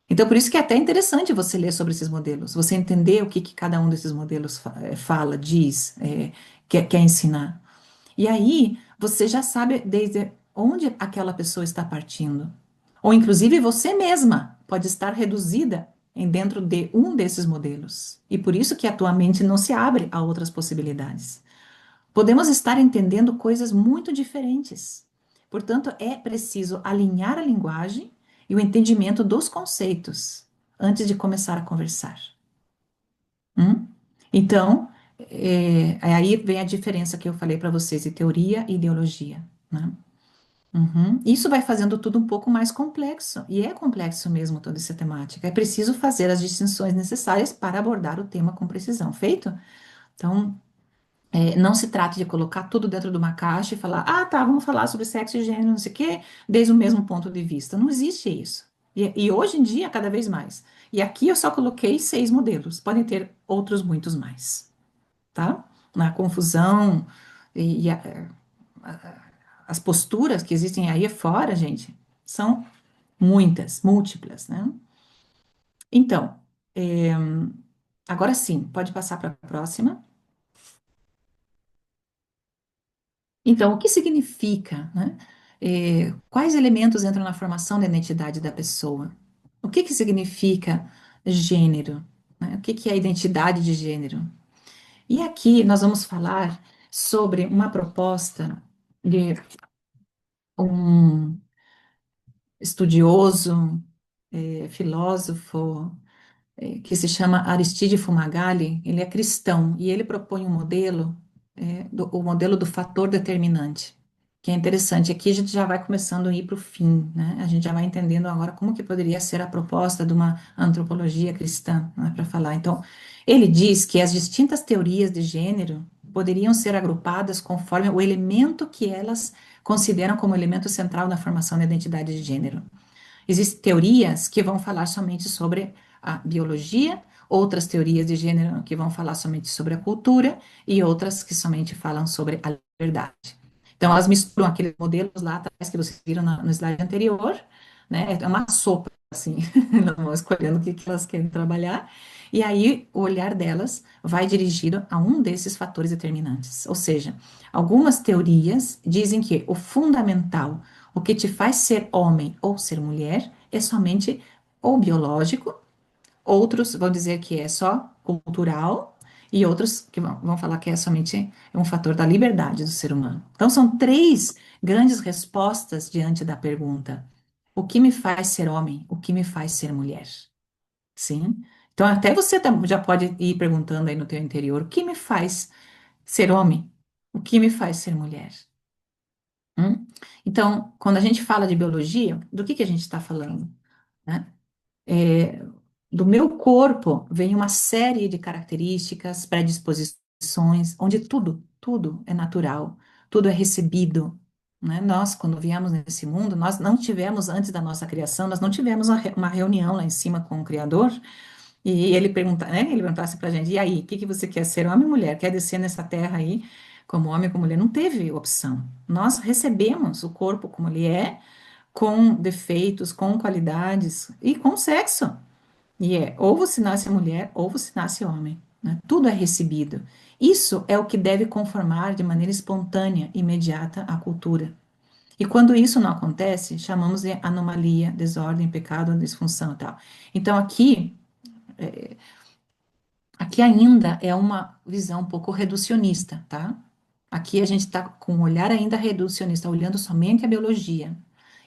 Então, por isso que é até interessante você ler sobre esses modelos, você entender o que, que cada um desses modelos fala, diz, quer ensinar. E aí, você já sabe desde onde aquela pessoa está partindo. Ou, inclusive, você mesma pode estar reduzida em dentro de um desses modelos. E por isso que a tua mente não se abre a outras possibilidades. Podemos estar entendendo coisas muito diferentes. Portanto, é preciso alinhar a linguagem e o entendimento dos conceitos antes de começar a conversar. Hum? Então, aí vem a diferença que eu falei para vocês de teoria e ideologia, né? Uhum. Isso vai fazendo tudo um pouco mais complexo, e é complexo mesmo toda essa temática. É preciso fazer as distinções necessárias para abordar o tema com precisão. Feito? Então, não se trata de colocar tudo dentro de uma caixa e falar, ah, tá, vamos falar sobre sexo e gênero, não sei o quê, desde o mesmo ponto de vista. Não existe isso. E hoje em dia, cada vez mais. E aqui eu só coloquei 6 modelos, podem ter outros muitos mais, tá? Na confusão e as posturas que existem aí fora, gente, são muitas, múltiplas, né? Então, é, agora sim, pode passar para a próxima. Então, o que significa, né? Quais elementos entram na formação da identidade da pessoa? O que que significa gênero, né? O que que é identidade de gênero? E aqui nós vamos falar sobre uma proposta de um estudioso, filósofo, que se chama Aristide Fumagalli. Ele é cristão e ele propõe um modelo, o modelo do fator determinante, que é interessante. Aqui a gente já vai começando a ir para o fim, né? A gente já vai entendendo agora como que poderia ser a proposta de uma antropologia cristã, né, para falar. Então, ele diz que as distintas teorias de gênero poderiam ser agrupadas conforme o elemento que elas consideram como elemento central na formação da identidade de gênero. Existem teorias que vão falar somente sobre a biologia, outras teorias de gênero que vão falar somente sobre a cultura e outras que somente falam sobre a liberdade. Então, elas misturam aqueles modelos lá atrás que vocês viram no slide anterior, né? É uma sopa, assim, elas vão escolhendo o que, que elas querem trabalhar, e aí o olhar delas vai dirigido a um desses fatores determinantes. Ou seja, algumas teorias dizem que o fundamental, o que te faz ser homem ou ser mulher, é somente ou biológico, outros vão dizer que é só cultural, e outros que vão falar que é somente um fator da liberdade do ser humano. Então, são 3 grandes respostas diante da pergunta: o que me faz ser homem? O que me faz ser mulher? Sim? Então, até você já pode ir perguntando aí no teu interior: o que me faz ser homem? O que me faz ser mulher? Hum? Então, quando a gente fala de biologia, do que a gente está falando, né? É, do meu corpo vem uma série de características, predisposições, onde tudo é natural, tudo é recebido, né? Nós, quando viemos nesse mundo, nós não tivemos, antes da nossa criação, nós não tivemos uma reunião lá em cima com o Criador, e ele pergunta, né? Ele perguntasse pra gente, e aí, o que que você quer ser, homem ou mulher? Quer descer nessa terra aí como homem ou como mulher? Não teve opção. Nós recebemos o corpo como ele é, com defeitos, com qualidades e com sexo. E ou você nasce mulher ou você nasce homem, né? Tudo é recebido. Isso é o que deve conformar de maneira espontânea, imediata a cultura. E quando isso não acontece, chamamos de anomalia, desordem, pecado, disfunção e tal. Então aqui ainda é uma visão um pouco reducionista, tá? Aqui a gente está com um olhar ainda reducionista, olhando somente a biologia.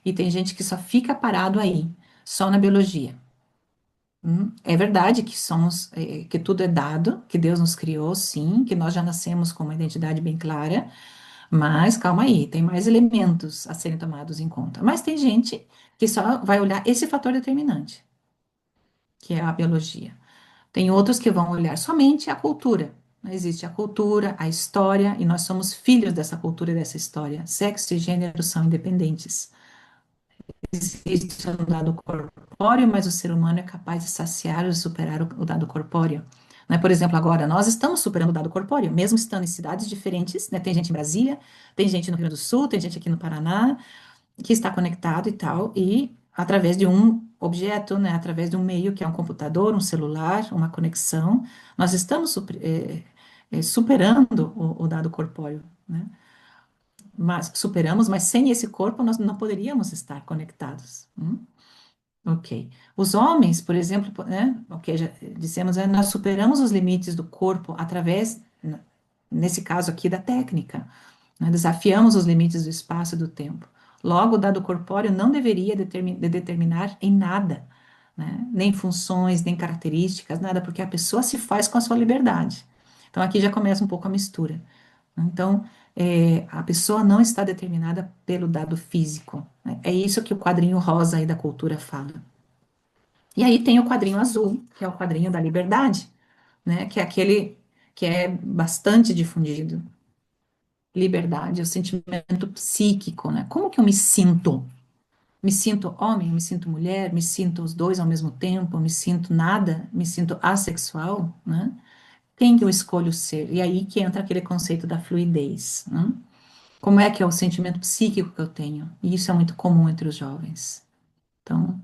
E tem gente que só fica parado aí, só na biologia. É verdade que somos, que tudo é dado, que Deus nos criou, sim, que nós já nascemos com uma identidade bem clara, mas calma aí, tem mais elementos a serem tomados em conta. Mas tem gente que só vai olhar esse fator determinante, que é a biologia. Tem outros que vão olhar somente a cultura. Existe a cultura, a história, e nós somos filhos dessa cultura e dessa história. Sexo e gênero são independentes. Existe um dado corpóreo, mas o ser humano é capaz de saciar e superar o dado corpóreo. né? Por exemplo, agora nós estamos superando o dado corpóreo, mesmo estando em cidades diferentes, né? Tem gente em Brasília, tem gente no Rio Grande do Sul, tem gente aqui no Paraná, que está conectado e tal, e através de um objeto, né? Através de um meio que é um computador, um celular, uma conexão, nós estamos superando o dado corpóreo, né? Mas superamos, mas sem esse corpo nós não poderíamos estar conectados. Ok. Os homens, por exemplo, né? Ok, já dissemos, nós superamos os limites do corpo através, nesse caso aqui, da técnica, né? Desafiamos os limites do espaço e do tempo. Logo, o dado corpóreo não deveria determinar em nada, né? Nem funções, nem características, nada, porque a pessoa se faz com a sua liberdade. Então, aqui já começa um pouco a mistura. Então, a pessoa não está determinada pelo dado físico, né? É isso que o quadrinho rosa aí da cultura fala. E aí tem o quadrinho azul, que é o quadrinho da liberdade, né? Que é aquele que é bastante difundido. Liberdade, é o sentimento psíquico, né? Como que eu me sinto? Me sinto homem, me sinto mulher, me sinto os dois ao mesmo tempo, me sinto nada, me sinto assexual, né? Quem que eu escolho ser? E aí que entra aquele conceito da fluidez, né? Como é que é o sentimento psíquico que eu tenho? E isso é muito comum entre os jovens. Então,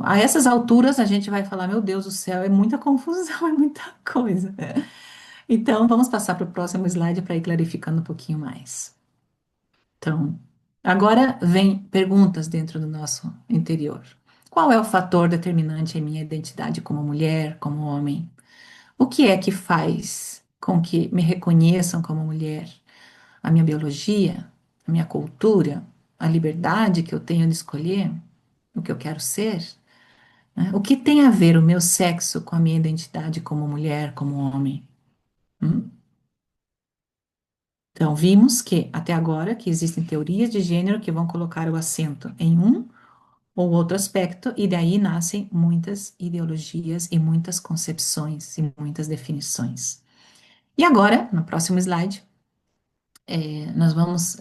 a essas alturas a gente vai falar, meu Deus do céu, é muita confusão, é muita coisa. Então, vamos passar para o próximo slide para ir clarificando um pouquinho mais. Então, agora vem perguntas dentro do nosso interior. Qual é o fator determinante em minha identidade como mulher, como homem? O que é que faz com que me reconheçam como mulher? A minha biologia, a minha cultura, a liberdade que eu tenho de escolher o que eu quero ser, né? O que tem a ver o meu sexo com a minha identidade como mulher, como homem? Hum? Então, vimos que até agora que existem teorias de gênero que vão colocar o acento em um ou outro aspecto, e daí nascem muitas ideologias e muitas concepções e muitas definições. E agora, no próximo slide, nós vamos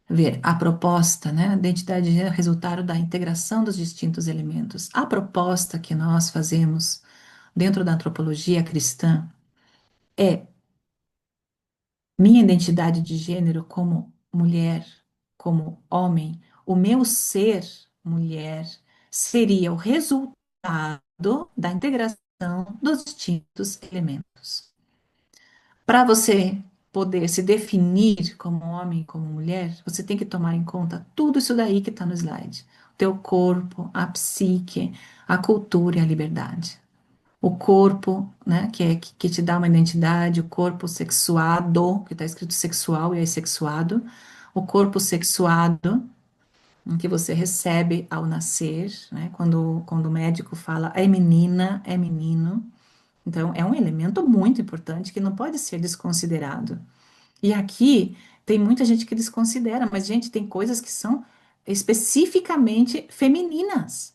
ver a proposta, né? A identidade de gênero é resultado da integração dos distintos elementos. A proposta que nós fazemos dentro da antropologia cristã é minha identidade de gênero como mulher, como homem, o meu ser mulher seria o resultado da integração dos distintos elementos. Para você poder se definir como homem, como mulher, você tem que tomar em conta tudo isso daí que está no slide. O teu corpo, a psique, a cultura e a liberdade. O corpo, né, que te dá uma identidade, o corpo sexuado, que está escrito sexual e é sexuado, o corpo sexuado, em que você recebe ao nascer, né, quando o médico fala é menina, é menino. Então, é um elemento muito importante que não pode ser desconsiderado. E aqui tem muita gente que desconsidera, mas, gente, tem coisas que são especificamente femininas.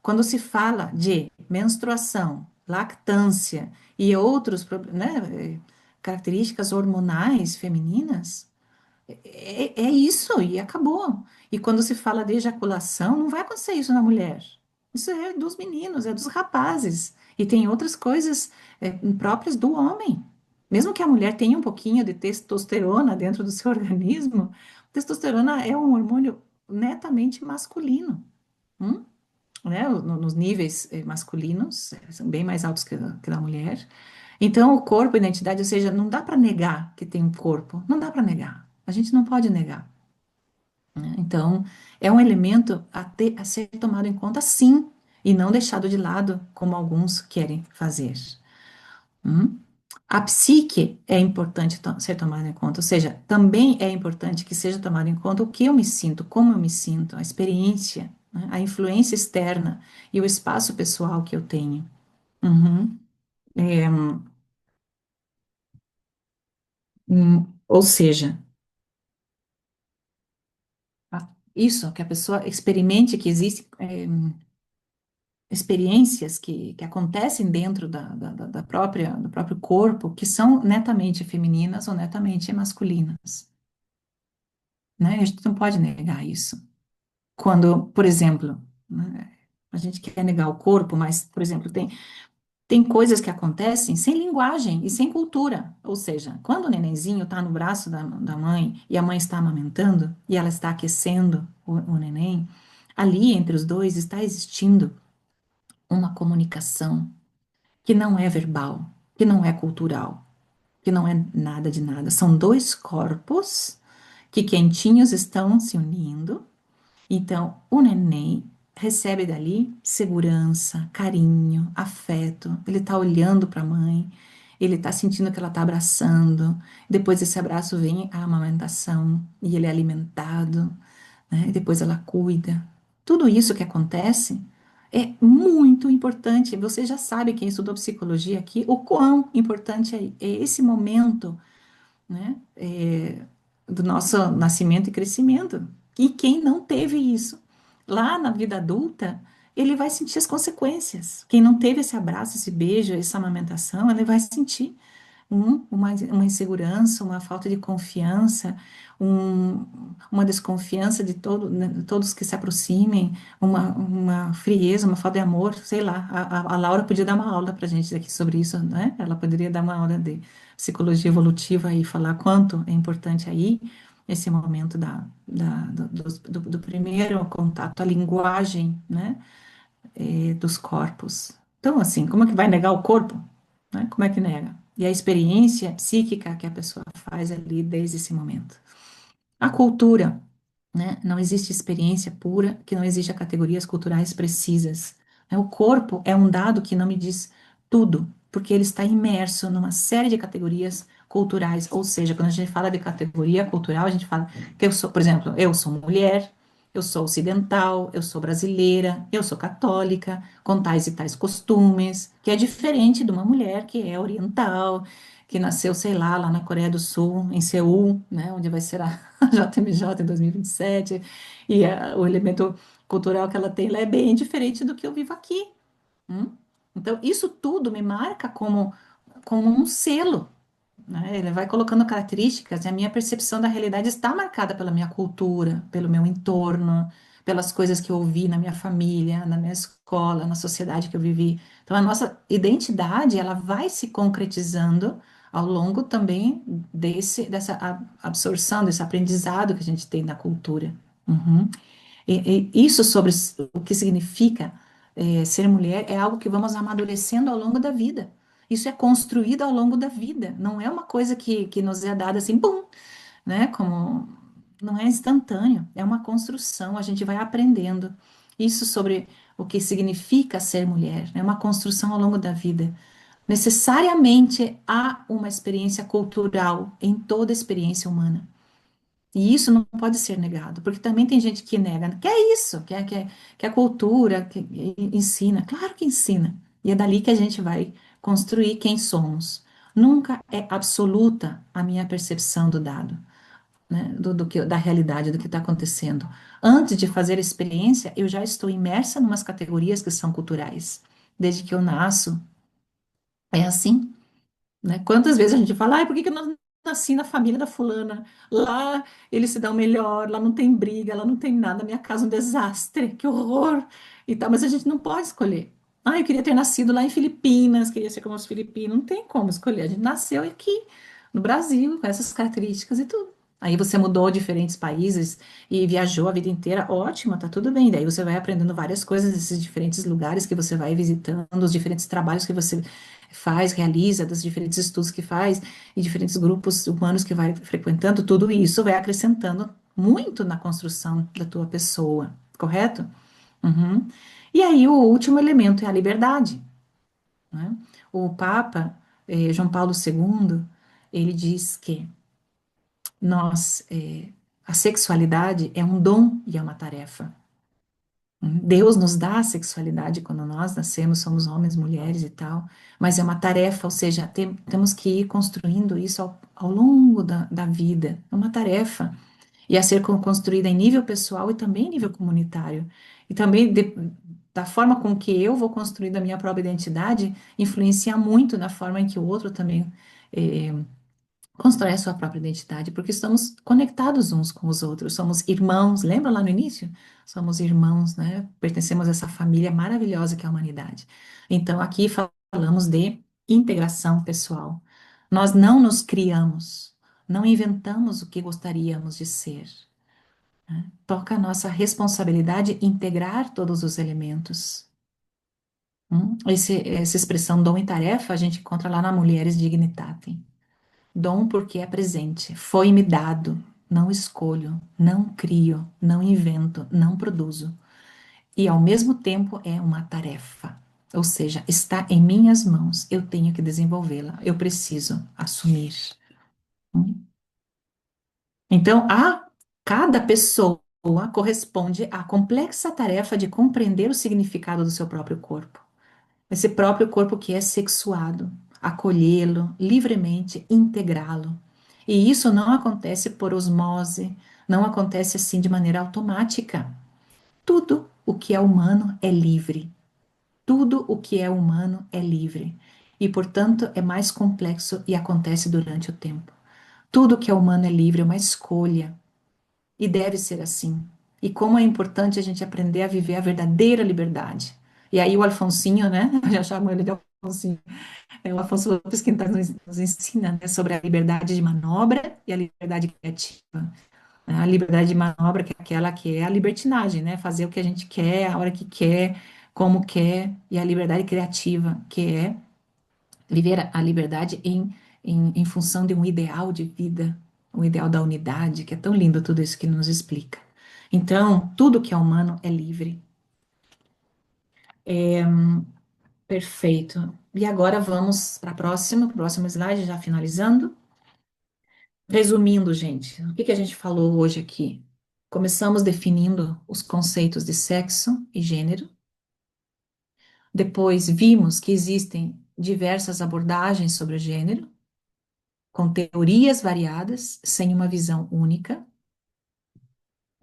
Quando se fala de menstruação, lactância e outros, né, características hormonais femininas, é isso e acabou. E quando se fala de ejaculação, não vai acontecer isso na mulher. Isso é dos meninos, é dos rapazes. E tem outras coisas próprias do homem. Mesmo que a mulher tenha um pouquinho de testosterona dentro do seu organismo, testosterona é um hormônio netamente masculino. Hum? Né, nos níveis masculinos, são bem mais altos que da mulher. Então, o corpo, a identidade, ou seja, não dá para negar que tem um corpo, não dá para negar. A gente não pode negar, né? Então, é um elemento a ser tomado em conta, sim, e não deixado de lado, como alguns querem fazer. Hum? A psique é importante ser tomada em conta, ou seja, também é importante que seja tomado em conta o que eu me sinto, como eu me sinto, a experiência, né, a influência externa e o espaço pessoal que eu tenho. Uhum. É, ou seja, isso, que a pessoa experimente que existe experiências que acontecem dentro da própria, do próprio corpo que são netamente femininas ou netamente masculinas, né? A gente não pode negar isso. Quando, por exemplo, né, a gente quer negar o corpo, mas, por exemplo, Tem coisas que acontecem sem linguagem e sem cultura. Ou seja, quando o nenenzinho está no braço da mãe e a mãe está amamentando e ela está aquecendo o neném, ali entre os dois está existindo uma comunicação que não é verbal, que não é cultural, que não é nada de nada. São dois corpos que quentinhos estão se unindo. Então, o neném recebe dali segurança, carinho, afeto. Ele está olhando para a mãe, ele está sentindo que ela está abraçando. Depois desse abraço vem a amamentação e ele é alimentado, né? E depois ela cuida. Tudo isso que acontece é muito importante. Você já sabe, quem estudou psicologia aqui, o quão importante é esse momento, né, do nosso nascimento e crescimento. E quem não teve isso lá na vida adulta, ele vai sentir as consequências. Quem não teve esse abraço, esse beijo, essa amamentação, ele vai sentir uma insegurança, uma falta de confiança, um- uma desconfiança de né, todos que se aproximem, uma frieza, uma falta de amor, sei lá. A Laura podia dar uma aula para a gente aqui sobre isso, né? Ela poderia dar uma aula de psicologia evolutiva e falar quanto é importante aí esse momento do primeiro contato, a linguagem, né? Dos corpos. Então, assim, como é que vai negar o corpo? Né? Como é que nega? E a experiência psíquica que a pessoa faz ali desde esse momento. A cultura, né? Não existe experiência pura que não exija categorias culturais precisas. Né? O corpo é um dado que não me diz tudo, porque ele está imerso numa série de categorias culturais. Ou seja, quando a gente fala de categoria cultural, a gente fala que eu sou, por exemplo, eu sou mulher, eu sou ocidental, eu sou brasileira, eu sou católica, com tais e tais costumes, que é diferente de uma mulher que é oriental, que nasceu, sei lá na Coreia do Sul, em Seul, né, onde vai ser a JMJ em 2027, e o elemento cultural que ela tem, ela é bem diferente do que eu vivo aqui. Hum? Então, isso tudo me marca como um selo, né? Ele vai colocando características e a minha percepção da realidade está marcada pela minha cultura, pelo meu entorno, pelas coisas que eu ouvi na minha família, na minha escola, na sociedade que eu vivi. Então, a nossa identidade, ela vai se concretizando ao longo também dessa absorção, desse aprendizado que a gente tem da cultura. Uhum. E isso sobre o que significa ser mulher é algo que vamos amadurecendo ao longo da vida. Isso é construído ao longo da vida. Não é uma coisa que nos é dada assim, bum, né? Como não é instantâneo, é uma construção. A gente vai aprendendo isso sobre o que significa ser mulher. É uma construção ao longo da vida. Necessariamente há uma experiência cultural em toda experiência humana. E isso não pode ser negado, porque também tem gente que nega, que é isso, que a cultura que ensina. Claro que ensina. E é dali que a gente vai construir quem somos. Nunca é absoluta a minha percepção do dado, né? Da realidade, do que está acontecendo. Antes de fazer a experiência, eu já estou imersa em umas categorias que são culturais. Desde que eu nasço, é assim, né? Quantas vezes a gente fala, ai, por que que eu não nasci na família da fulana? Lá eles se dão melhor, lá não tem briga, lá não tem nada, minha casa é um desastre, que horror e tal, mas a gente não pode escolher. Ah, eu queria ter nascido lá em Filipinas, queria ser como os filipinos, não tem como escolher, a gente nasceu aqui no Brasil, com essas características e tudo. Aí você mudou diferentes países e viajou a vida inteira, ótimo, tá tudo bem. Daí você vai aprendendo várias coisas desses diferentes lugares que você vai visitando, os diferentes trabalhos que você faz, realiza, dos diferentes estudos que faz e diferentes grupos humanos que vai frequentando, tudo isso vai acrescentando muito na construção da tua pessoa, correto? Uhum. E aí o último elemento é a liberdade, né? O Papa, João Paulo II, ele diz que a sexualidade é um dom e é uma tarefa. Deus nos dá a sexualidade quando nós nascemos, somos homens, mulheres e tal, mas é uma tarefa, ou seja, temos que ir construindo isso ao longo da vida. É uma tarefa. E a ser construída em nível pessoal e também em nível comunitário. E também da forma com que eu vou construindo a minha própria identidade, influencia muito na forma em que o outro também eh, constrói a sua própria identidade, porque estamos conectados uns com os outros, somos irmãos, lembra lá no início? Somos irmãos, né? Pertencemos a essa família maravilhosa que é a humanidade. Então, aqui falamos de integração pessoal. Nós não nos criamos, não inventamos o que gostaríamos de ser. Toca a nossa responsabilidade integrar todos os elementos. Essa expressão dom e tarefa a gente encontra lá na Mulheres Dignitatem. Dom porque é presente, foi-me dado, não escolho, não crio, não invento, não produzo. E ao mesmo tempo é uma tarefa. Ou seja, está em minhas mãos, eu tenho que desenvolvê-la, eu preciso assumir. Hum? Então, a cada pessoa corresponde à complexa tarefa de compreender o significado do seu próprio corpo. Esse próprio corpo que é sexuado, acolhê-lo livremente, integrá-lo. E isso não acontece por osmose, não acontece assim de maneira automática. Tudo o que é humano é livre. Tudo o que é humano é livre. E, portanto, é mais complexo e acontece durante o tempo. Tudo que é humano é livre, é uma escolha. E deve ser assim. E como é importante a gente aprender a viver a verdadeira liberdade. E aí o Alfonsinho, né? Eu já chamo ele de Alfonsinho. É o Afonso Lopes que nos ensina, né, sobre a liberdade de manobra e a liberdade criativa. A liberdade de manobra, que é aquela que é a libertinagem, né? Fazer o que a gente quer, a hora que quer, como quer. E a liberdade criativa, que é viver a liberdade em função de um ideal de vida, um ideal da unidade, que é tão lindo tudo isso que nos explica. Então, tudo que é humano é livre. Perfeito. E agora vamos para o próximo slide, já finalizando. Resumindo, gente, o que que a gente falou hoje aqui? Começamos definindo os conceitos de sexo e gênero. Depois vimos que existem diversas abordagens sobre o gênero, com teorias variadas, sem uma visão única.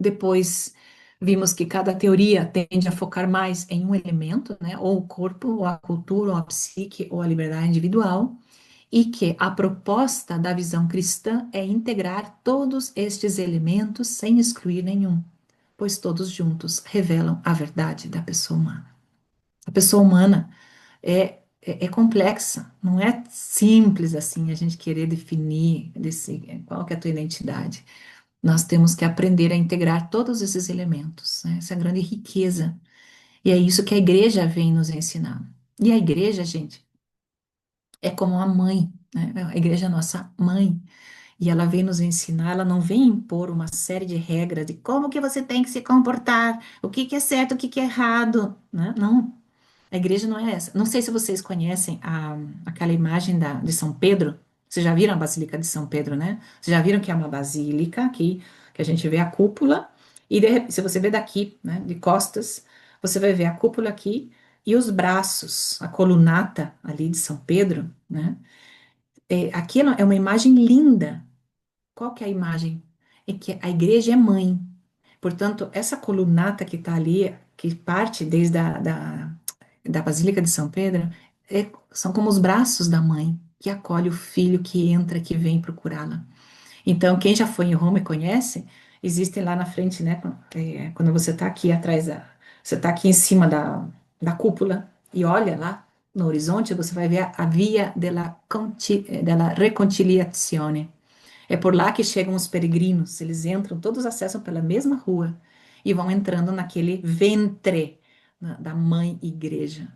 Depois vimos que cada teoria tende a focar mais em um elemento, né? Ou o corpo, ou a cultura, ou a psique, ou a liberdade individual. E que a proposta da visão cristã é integrar todos estes elementos sem excluir nenhum, pois todos juntos revelam a verdade da pessoa humana. A pessoa humana é complexa, não é simples assim a gente querer definir qual que é a tua identidade. Nós temos que aprender a integrar todos esses elementos, né? Essa é a grande riqueza. E é isso que a igreja vem nos ensinar. E a igreja, gente, é como uma mãe, né? A igreja é a nossa mãe. E ela vem nos ensinar, ela não vem impor uma série de regras de como que você tem que se comportar, o que que é certo, o que que é errado, né? Não, a igreja não é essa. Não sei se vocês conhecem aquela imagem de São Pedro. Vocês já viram a Basílica de São Pedro, né? Vocês já viram que é uma basílica aqui, que a gente vê a cúpula, e se você vê daqui, né, de costas, você vai ver a cúpula aqui e os braços, a colunata ali de São Pedro, né? Aquilo é uma imagem linda. Qual que é a imagem? É que a igreja é mãe. Portanto, essa colunata que está ali, que parte desde da Basílica de São Pedro, são como os braços da mãe, que acolhe o filho que entra, que vem procurá-la. Então, quem já foi em Roma e conhece, existem lá na frente, né? Quando você está aqui atrás, você está aqui em cima da cúpula e olha lá no horizonte, você vai ver a Via della Reconciliazione. É por lá que chegam os peregrinos, eles entram, todos acessam pela mesma rua e vão entrando naquele ventre da mãe igreja.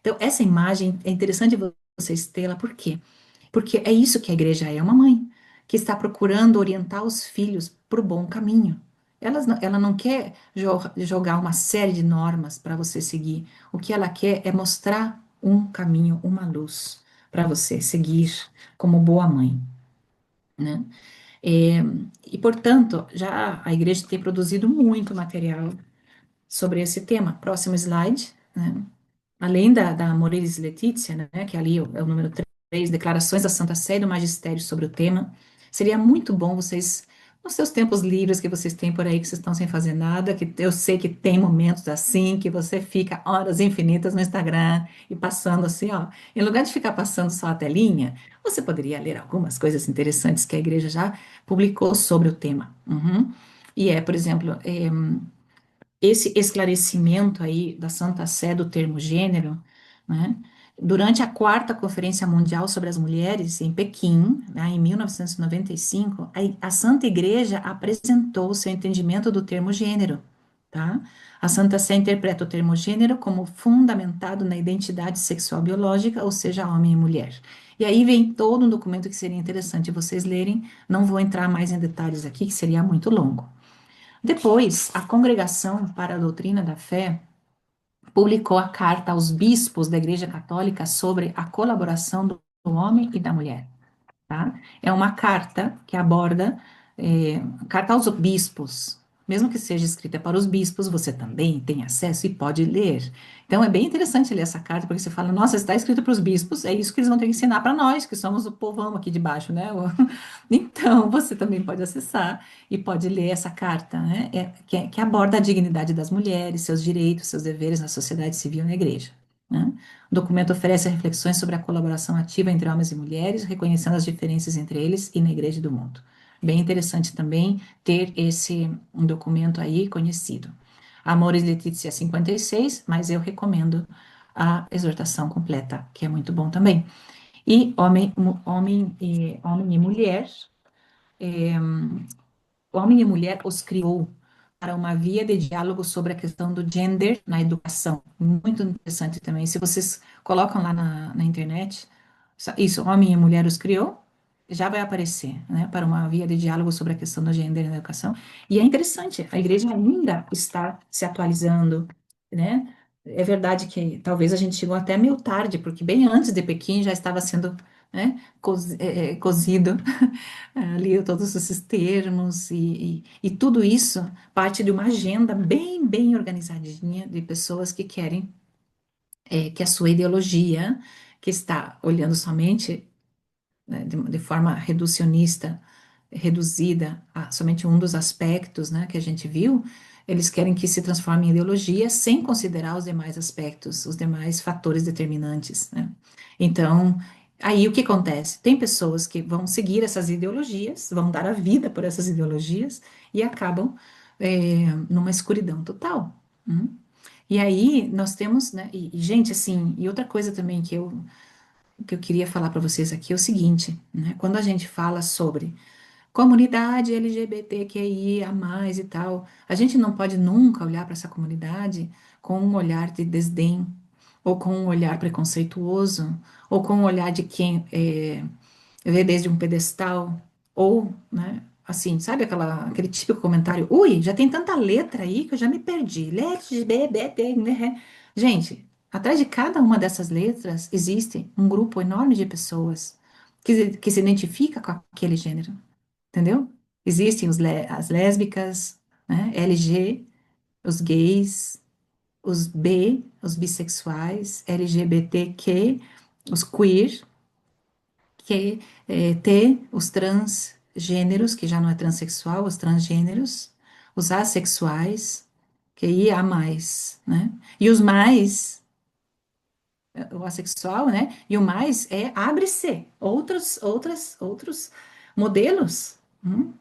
Então, essa imagem é interessante vocês tê-la, por quê? Porque é isso que a igreja é, uma mãe que está procurando orientar os filhos para o bom caminho. Ela não quer jogar uma série de normas para você seguir. O que ela quer é mostrar um caminho, uma luz para você seguir como boa mãe, né? É, e, portanto, já a igreja tem produzido muito material sobre esse tema. Próximo slide, né? Além da Amoris Laetitia, né, que ali é o número 3, Declarações da Santa Sé e do Magistério sobre o tema, seria muito bom vocês, nos seus tempos livres que vocês têm por aí, que vocês estão sem fazer nada, que eu sei que tem momentos assim, que você fica horas infinitas no Instagram e passando assim, ó, em lugar de ficar passando só a telinha, você poderia ler algumas coisas interessantes que a igreja já publicou sobre o tema. Uhum. E por exemplo, esse esclarecimento aí da Santa Sé do termo gênero, né? Durante a Quarta Conferência Mundial sobre as Mulheres, em Pequim, né, em 1995, a Santa Igreja apresentou seu entendimento do termo gênero, tá? A Santa Sé interpreta o termo gênero como fundamentado na identidade sexual biológica, ou seja, homem e mulher. E aí vem todo um documento que seria interessante vocês lerem, não vou entrar mais em detalhes aqui, que seria muito longo. Depois, a Congregação para a Doutrina da Fé publicou a carta aos bispos da Igreja Católica sobre a colaboração do homem e da mulher, tá? É uma carta que aborda, carta aos bispos, mesmo que seja escrita para os bispos, você também tem acesso e pode ler. Então é bem interessante ler essa carta, porque você fala, nossa, está escrito para os bispos, é isso que eles vão ter que ensinar para nós, que somos o povão aqui de baixo, né? Então você também pode acessar e pode ler essa carta, né? Que aborda a dignidade das mulheres, seus direitos, seus deveres na sociedade civil e na igreja. Né? O documento oferece reflexões sobre a colaboração ativa entre homens e mulheres, reconhecendo as diferenças entre eles e na igreja do mundo. Bem interessante também ter esse um documento aí conhecido. Amores Letícia 56, mas eu recomendo a exortação completa, que é muito bom também. E homem e mulher, homem e mulher os criou para uma via de diálogo sobre a questão do gender na educação. Muito interessante também. Se vocês colocam lá na internet, isso, homem e mulher os criou, já vai aparecer, né, para uma via de diálogo sobre a questão do gender na educação. E é interessante, a igreja ainda está se atualizando, né? É verdade que talvez a gente chegou até meio tarde, porque bem antes de Pequim já estava sendo, né, cozido ali todos esses termos e tudo isso parte de uma agenda bem organizadinha de pessoas que querem que a sua ideologia, que está olhando somente, né, de forma reducionista, reduzida a somente um dos aspectos, né, que a gente viu, eles querem que se transforme em ideologia sem considerar os demais aspectos, os demais fatores determinantes, né? Então, aí o que acontece? Tem pessoas que vão seguir essas ideologias, vão dar a vida por essas ideologias e acabam numa escuridão total. E aí nós temos, né? Gente, assim, e outra coisa também que eu queria falar para vocês aqui é o seguinte, né? Quando a gente fala sobre comunidade LGBTQIA+, e tal, a gente não pode nunca olhar para essa comunidade com um olhar de desdém, ou com um olhar preconceituoso, ou com um olhar de quem vê desde um pedestal, ou, né, assim, sabe aquele típico comentário, ui, já tem tanta letra aí que eu já me perdi, LGBT, né? Gente, atrás de cada uma dessas letras existe um grupo enorme de pessoas que se identifica com aquele gênero, entendeu? Existem as lésbicas, né, LG, os gays, os B, os bissexuais, LGBTQ, os queer, T, os transgêneros, que já não é transexual, os transgêneros, os assexuais, que aí há mais, né? E os mais, o assexual, né? E o mais abre-se outros modelos,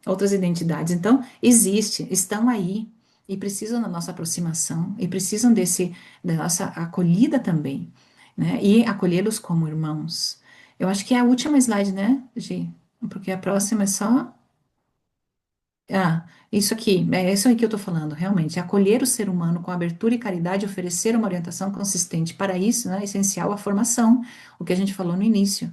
outras identidades. Então, estão aí e precisam da nossa aproximação e precisam da nossa acolhida também, né? E acolhê-los como irmãos. Eu acho que é a última slide, né, Gi? Porque a próxima é só. Isso aqui, é isso aí que eu estou falando, realmente. Acolher o ser humano com abertura e caridade, oferecer uma orientação consistente. Para isso, né, é essencial a formação, o que a gente falou no início.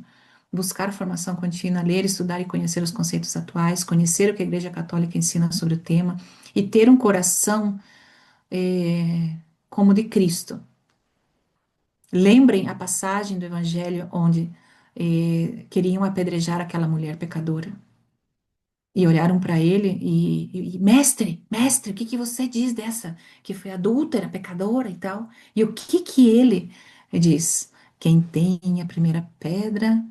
Buscar formação contínua, ler, estudar e conhecer os conceitos atuais, conhecer o que a Igreja Católica ensina sobre o tema e ter um coração como o de Cristo. Lembrem a passagem do Evangelho onde queriam apedrejar aquela mulher pecadora. E olharam para ele mestre, o que que você diz dessa que foi adúltera, pecadora e tal? E o que que ele diz? Quem tem a primeira pedra,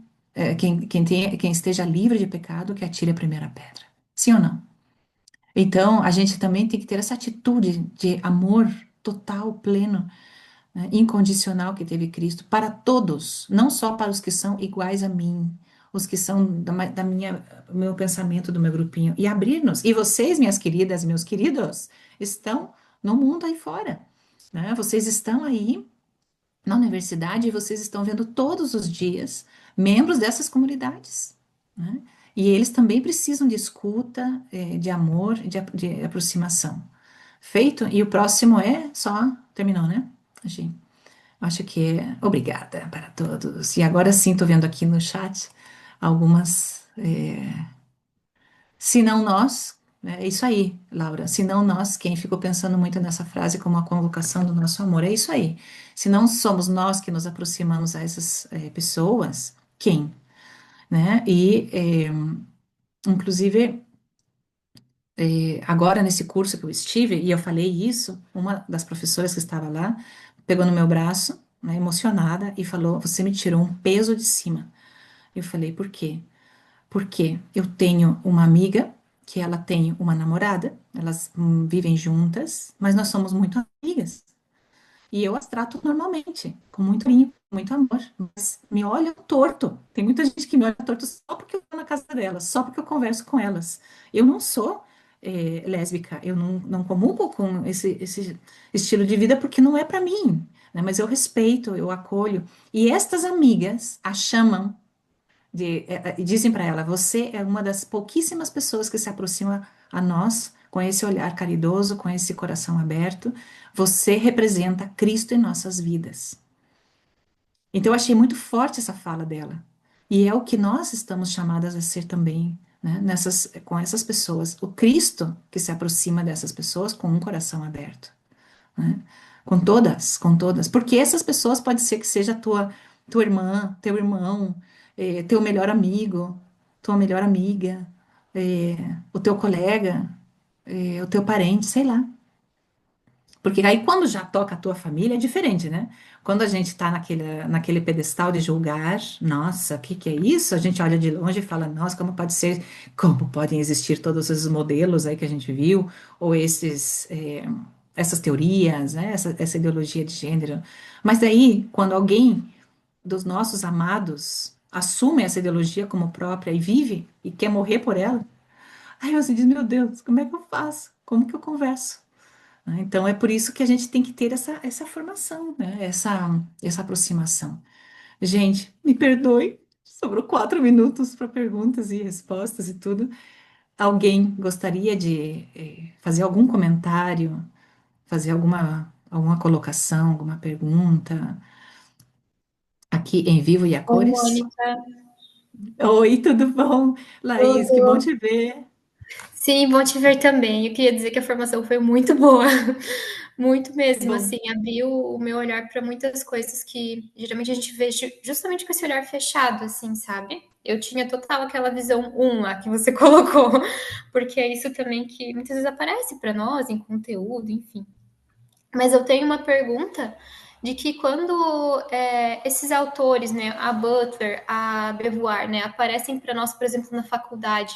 quem esteja livre de pecado, que atire a primeira pedra. Sim ou não? Então, a gente também tem que ter essa atitude de amor total, pleno, né, incondicional que teve Cristo para todos, não só para os que são iguais a mim, os que são da minha, meu pensamento, do meu grupinho, e abrir-nos. E vocês, minhas queridas, meus queridos, estão no mundo aí fora, né? Vocês estão aí na universidade, vocês estão vendo todos os dias membros dessas comunidades, né? E eles também precisam de escuta, de amor, de aproximação. Feito? E o próximo é só. Terminou, né? Achei. Acho que é. Obrigada para todos. E agora sim, estou vendo aqui no chat algumas. Se não nós. É isso aí, Laura. Se não nós, quem ficou pensando muito nessa frase como a convocação do nosso amor, é isso aí. Se não somos nós que nos aproximamos a essas pessoas, quem? Né? Inclusive, agora nesse curso que eu estive, e eu falei isso, uma das professoras que estava lá pegou no meu braço, né, emocionada, e falou: Você me tirou um peso de cima. Eu falei: Por quê? Porque eu tenho uma amiga que ela tem uma namorada, elas vivem juntas, mas nós somos muito amigas. E eu as trato normalmente, com muito carinho, com muito amor, mas me olham torto. Tem muita gente que me olha torto só porque eu vou na casa delas, só porque eu converso com elas. Eu não sou lésbica, eu não comungo com esse estilo de vida porque não é para mim, né? Mas eu respeito, eu acolho. E estas amigas a chamam e dizem para ela: você é uma das pouquíssimas pessoas que se aproxima a nós com esse olhar caridoso, com esse coração aberto. Você representa Cristo em nossas vidas. Então, eu achei muito forte essa fala dela. E é o que nós estamos chamadas a ser também, né? Com essas pessoas. O Cristo que se aproxima dessas pessoas com um coração aberto, né? Com todas, porque essas pessoas pode ser que seja tua irmã, teu irmão, teu melhor amigo, tua melhor amiga, o teu colega, o teu parente, sei lá. Porque aí quando já toca a tua família é diferente, né? Quando a gente tá naquele pedestal de julgar, nossa, o que que é isso? A gente olha de longe e fala, nossa, como pode ser, como podem existir todos esses modelos aí que a gente viu, ou essas teorias, né? Essa ideologia de gênero. Mas daí, quando alguém dos nossos amados assume essa ideologia como própria e vive e quer morrer por ela, aí você diz, meu Deus, como é que eu faço? Como que eu converso? Né? Então, é por isso que a gente tem que ter essa formação, né? Essa aproximação. Gente, me perdoe, sobrou 4 minutos para perguntas e respostas e tudo. Alguém gostaria de fazer algum comentário, fazer alguma colocação, alguma pergunta aqui em vivo e a Oi, cores? Mônica. Oi, tudo bom? Laís, que bom Tudo. te ver. Sim, bom te ver também. Eu queria dizer que a formação foi muito boa, muito Que mesmo, bom. assim, abriu o meu olhar para muitas coisas que geralmente a gente vê justamente com esse olhar fechado, assim, sabe? Eu tinha total aquela visão lá que você colocou, porque é isso também que muitas vezes aparece para nós em conteúdo, enfim. Mas eu tenho uma pergunta de que quando esses autores, né, a Butler, a Beauvoir, né, aparecem para nós, por exemplo, na faculdade,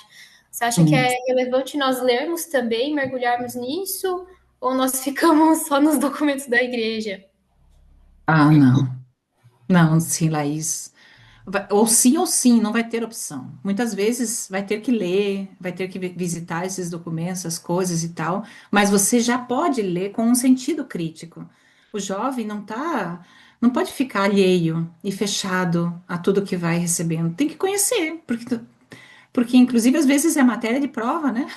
você acha que Hum. é relevante nós lermos também, mergulharmos nisso, ou nós ficamos só nos documentos da igreja? Ah, não. Não, sim, Laís. Ou sim, não vai ter opção. Muitas vezes vai ter que ler, vai ter que visitar esses documentos, as coisas e tal, mas você já pode ler com um sentido crítico. O jovem não pode ficar alheio e fechado a tudo que vai recebendo. Tem que conhecer, porque inclusive às vezes é matéria de prova, né?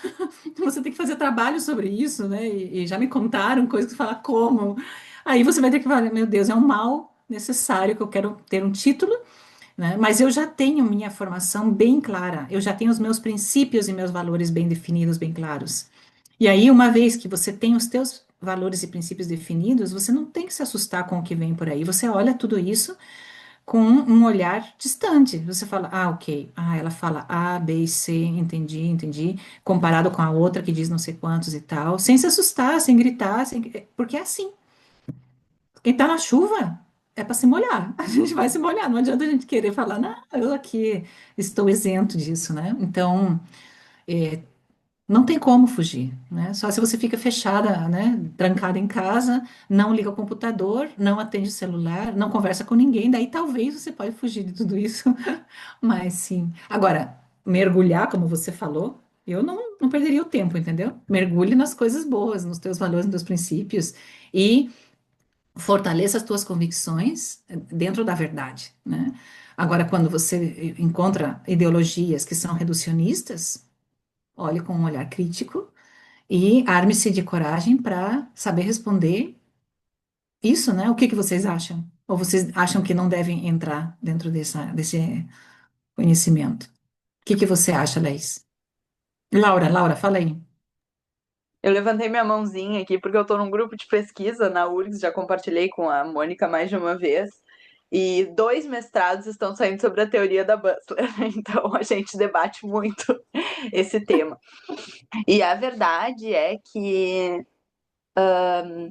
Você tem que fazer trabalho sobre isso, né? E já me contaram coisas que falam como. Aí você vai ter que falar, meu Deus, é um mal necessário que eu quero ter um título, né? Mas eu já tenho minha formação bem clara, eu já tenho os meus princípios e meus valores bem definidos, bem claros. E aí, uma vez que você tem os teus valores e princípios definidos, você não tem que se assustar com o que vem por aí. Você olha tudo isso com um olhar distante. Você fala, ah, ok. Ah, ela fala A, B e C, entendi, entendi. Comparado com a outra que diz não sei quantos e tal, sem se assustar, sem gritar, porque é assim. Quem tá na chuva é para se molhar. A gente vai se molhar. Não adianta a gente querer falar, não, eu aqui estou isento disso, né? Então, não tem como fugir, né? Só se você fica fechada, né? Trancada em casa, não liga o computador, não atende o celular, não conversa com ninguém, daí talvez você pode fugir de tudo isso. Mas sim. Agora, mergulhar, como você falou, eu não perderia o tempo, entendeu? Mergulhe nas coisas boas, nos teus valores, nos teus princípios. E fortaleça as tuas convicções dentro da verdade, né? Agora, quando você encontra ideologias que são reducionistas, olhe com um olhar crítico e arme-se de coragem para saber responder isso, né? O que que vocês acham? Ou vocês acham que não devem entrar dentro desse conhecimento? O que que você acha, Leis? Laura, fala aí. Eu levantei minha mãozinha aqui porque eu estou num grupo de pesquisa na URGS, já compartilhei com a Mônica mais de uma vez, e dois mestrados estão saindo sobre a teoria da Butler, então a gente debate muito esse tema. E a verdade é que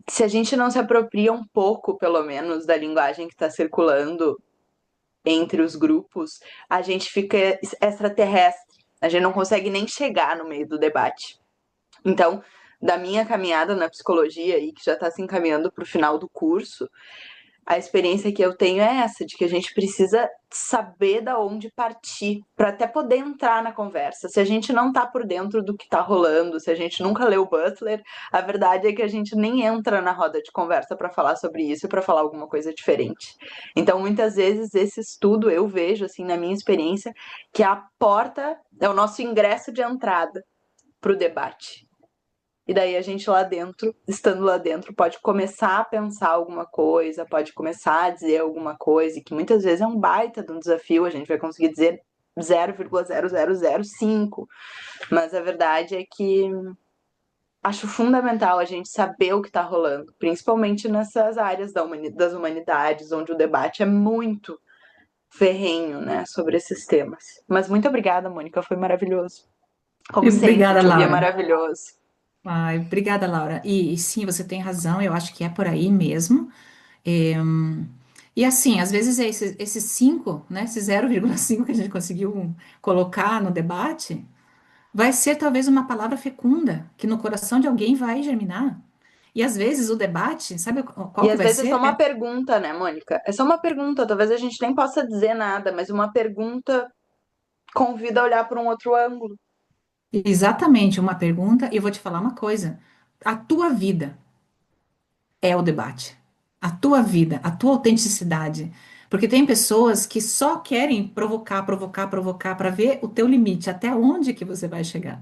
se a gente não se apropria um pouco, pelo menos, da linguagem que está circulando entre os grupos, a gente fica extraterrestre, a gente não consegue nem chegar no meio do debate. Então, da minha caminhada na psicologia aí, que já está se encaminhando para o final do curso, a experiência que eu tenho é essa, de que a gente precisa saber da onde partir para até poder entrar na conversa. Se a gente não está por dentro do que está rolando, se a gente nunca leu Butler, a verdade é que a gente nem entra na roda de conversa para falar sobre isso, para falar alguma coisa diferente. Então, muitas vezes esse estudo eu vejo assim na minha experiência que a porta é o nosso ingresso de entrada para o debate. E daí a gente lá dentro, estando lá dentro, pode começar a pensar alguma coisa, pode começar a dizer alguma coisa, que muitas vezes é um baita de um desafio, a gente vai conseguir dizer 0,0005, mas a verdade é que acho fundamental a gente saber o que está rolando, principalmente nessas áreas das humanidades, onde o debate é muito ferrenho, né, sobre esses temas. Mas muito obrigada, Mônica, foi maravilhoso. Como sempre, Obrigada, te ouvir é Laura. maravilhoso. Ai, obrigada, Laura. E sim, você tem razão, eu acho que é por aí mesmo. E assim, às vezes é esses 5, né, esse 0,5 que a gente conseguiu colocar no debate, vai ser talvez uma palavra fecunda, que no coração de alguém vai germinar. E às vezes o debate, sabe E qual que às vai vezes é só ser? uma pergunta, né, Mônica? É só uma pergunta, talvez a gente nem possa dizer nada, mas uma pergunta convida a olhar por um outro ângulo. Exatamente uma pergunta, e eu vou te falar uma coisa. A tua vida é o debate. A tua vida, a tua autenticidade. Porque tem pessoas que só querem provocar, provocar, provocar para ver o teu limite, até onde que você vai chegar.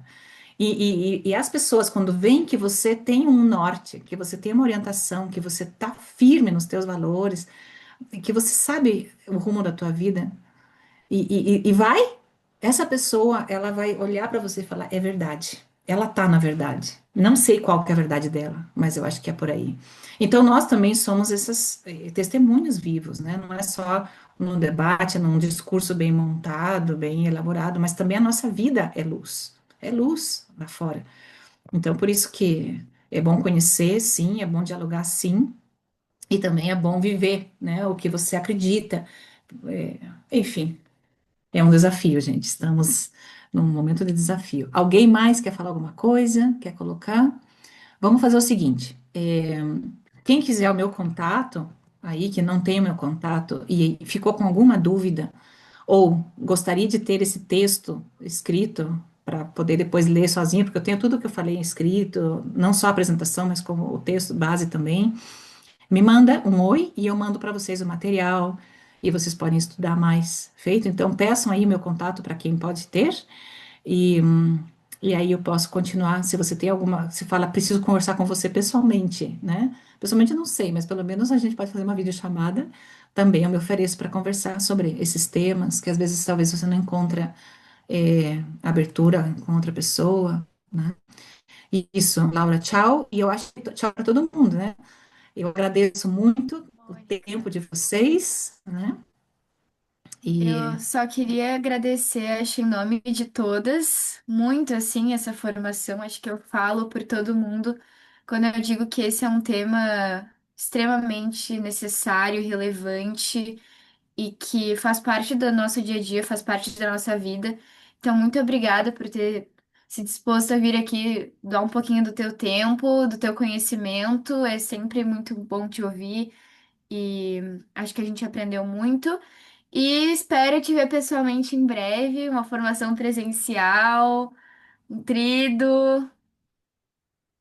E as pessoas, quando veem que você tem um norte, que você tem uma orientação, que você está firme nos teus valores, que você sabe o rumo da tua vida, e vai, essa pessoa, ela vai olhar para você e falar, é verdade. Ela tá na verdade. Não sei qual que é a verdade dela, mas eu acho que é por aí. Então, nós também somos esses testemunhos vivos, né? Não é só num debate, num discurso bem montado, bem elaborado, mas também a nossa vida é luz. É luz lá fora. Então, por isso que é bom conhecer, sim, é bom dialogar, sim, e também é bom viver, né? O que você acredita. É, enfim, é um desafio, gente. Estamos num momento de desafio. Alguém mais quer falar alguma coisa? Quer colocar? Vamos fazer o seguinte: quem quiser o meu contato, aí que não tem o meu contato e ficou com alguma dúvida, ou gostaria de ter esse texto escrito para poder depois ler sozinho, porque eu tenho tudo que eu falei escrito, não só a apresentação, mas como o texto base também. Me manda um oi e eu mando para vocês o material e vocês podem estudar mais. Feito? Então, peçam aí meu contato para quem pode ter e, e aí eu posso continuar. Se você tem alguma, se fala, preciso conversar com você pessoalmente, né? Pessoalmente eu não sei, mas pelo menos a gente pode fazer uma videochamada. Também eu me ofereço para conversar sobre esses temas, que às vezes talvez você não encontra abertura com outra pessoa, né? E isso, Laura, tchau. E eu acho que tchau para todo mundo, né? Eu agradeço muito o Mônica. tempo de vocês, né? E Eu só queria agradecer, acho, em nome de todas, muito assim, essa formação. Acho que eu falo por todo mundo quando eu digo que esse é um tema extremamente necessário, relevante e que faz parte do nosso dia a dia, faz parte da nossa vida. Então, muito obrigada por ter se disposto a vir aqui dar um pouquinho do teu tempo, do teu conhecimento. É sempre muito bom te ouvir e acho que a gente aprendeu muito. E espero te ver pessoalmente em breve, uma formação presencial, um trido.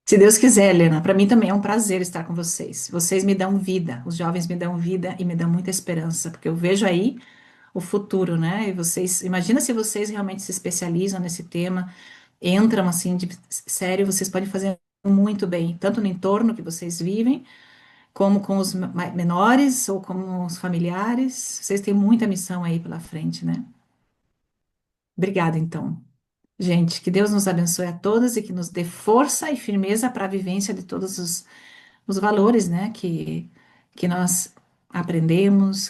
Se Deus quiser, Helena, para mim também é um prazer estar com vocês. Vocês me dão vida, os jovens me dão vida e me dão muita esperança, porque eu vejo aí o futuro, né? E vocês, imagina se vocês realmente se especializam nesse tema, entram assim de sério, vocês podem fazer muito bem, tanto no entorno que vocês vivem, como com os menores ou com os familiares. Vocês têm muita missão aí pela frente, né? Obrigada, então. Gente, que Deus nos abençoe a todos e que nos dê força e firmeza para a vivência de todos os valores, né, que nós aprendemos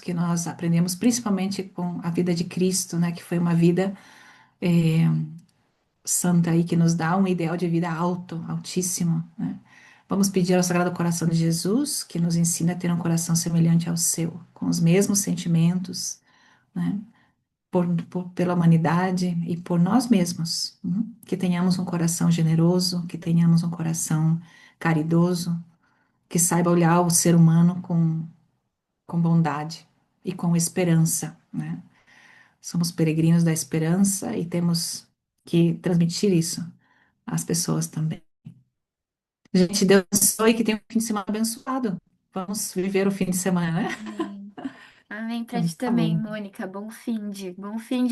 principalmente com a vida de Cristo, né, que foi uma vida santa aí, que nos dá um ideal de vida alto, altíssimo, né? Vamos pedir ao Sagrado Coração de Jesus que nos ensine a ter um coração semelhante ao seu, com os mesmos sentimentos, né? Pela humanidade e por nós mesmos, que tenhamos um coração generoso, que tenhamos um coração caridoso, que saiba olhar o ser humano com bondade e com esperança, né? Somos peregrinos da esperança e temos que transmitir isso às pessoas também. Gente, Deus abençoe que tenha um fim de semana abençoado. Vamos viver o fim de semana, né? Amém. Amém pra Então, ti tá também, bom. Mônica. Bom fim de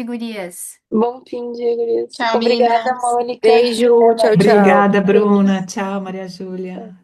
gurias. Bom fim de gurias. Tchau, Obrigada, meninas. Mônica. Beijo, tchau, tchau. Obrigada, Bruna. Tchau, Maria Júlia.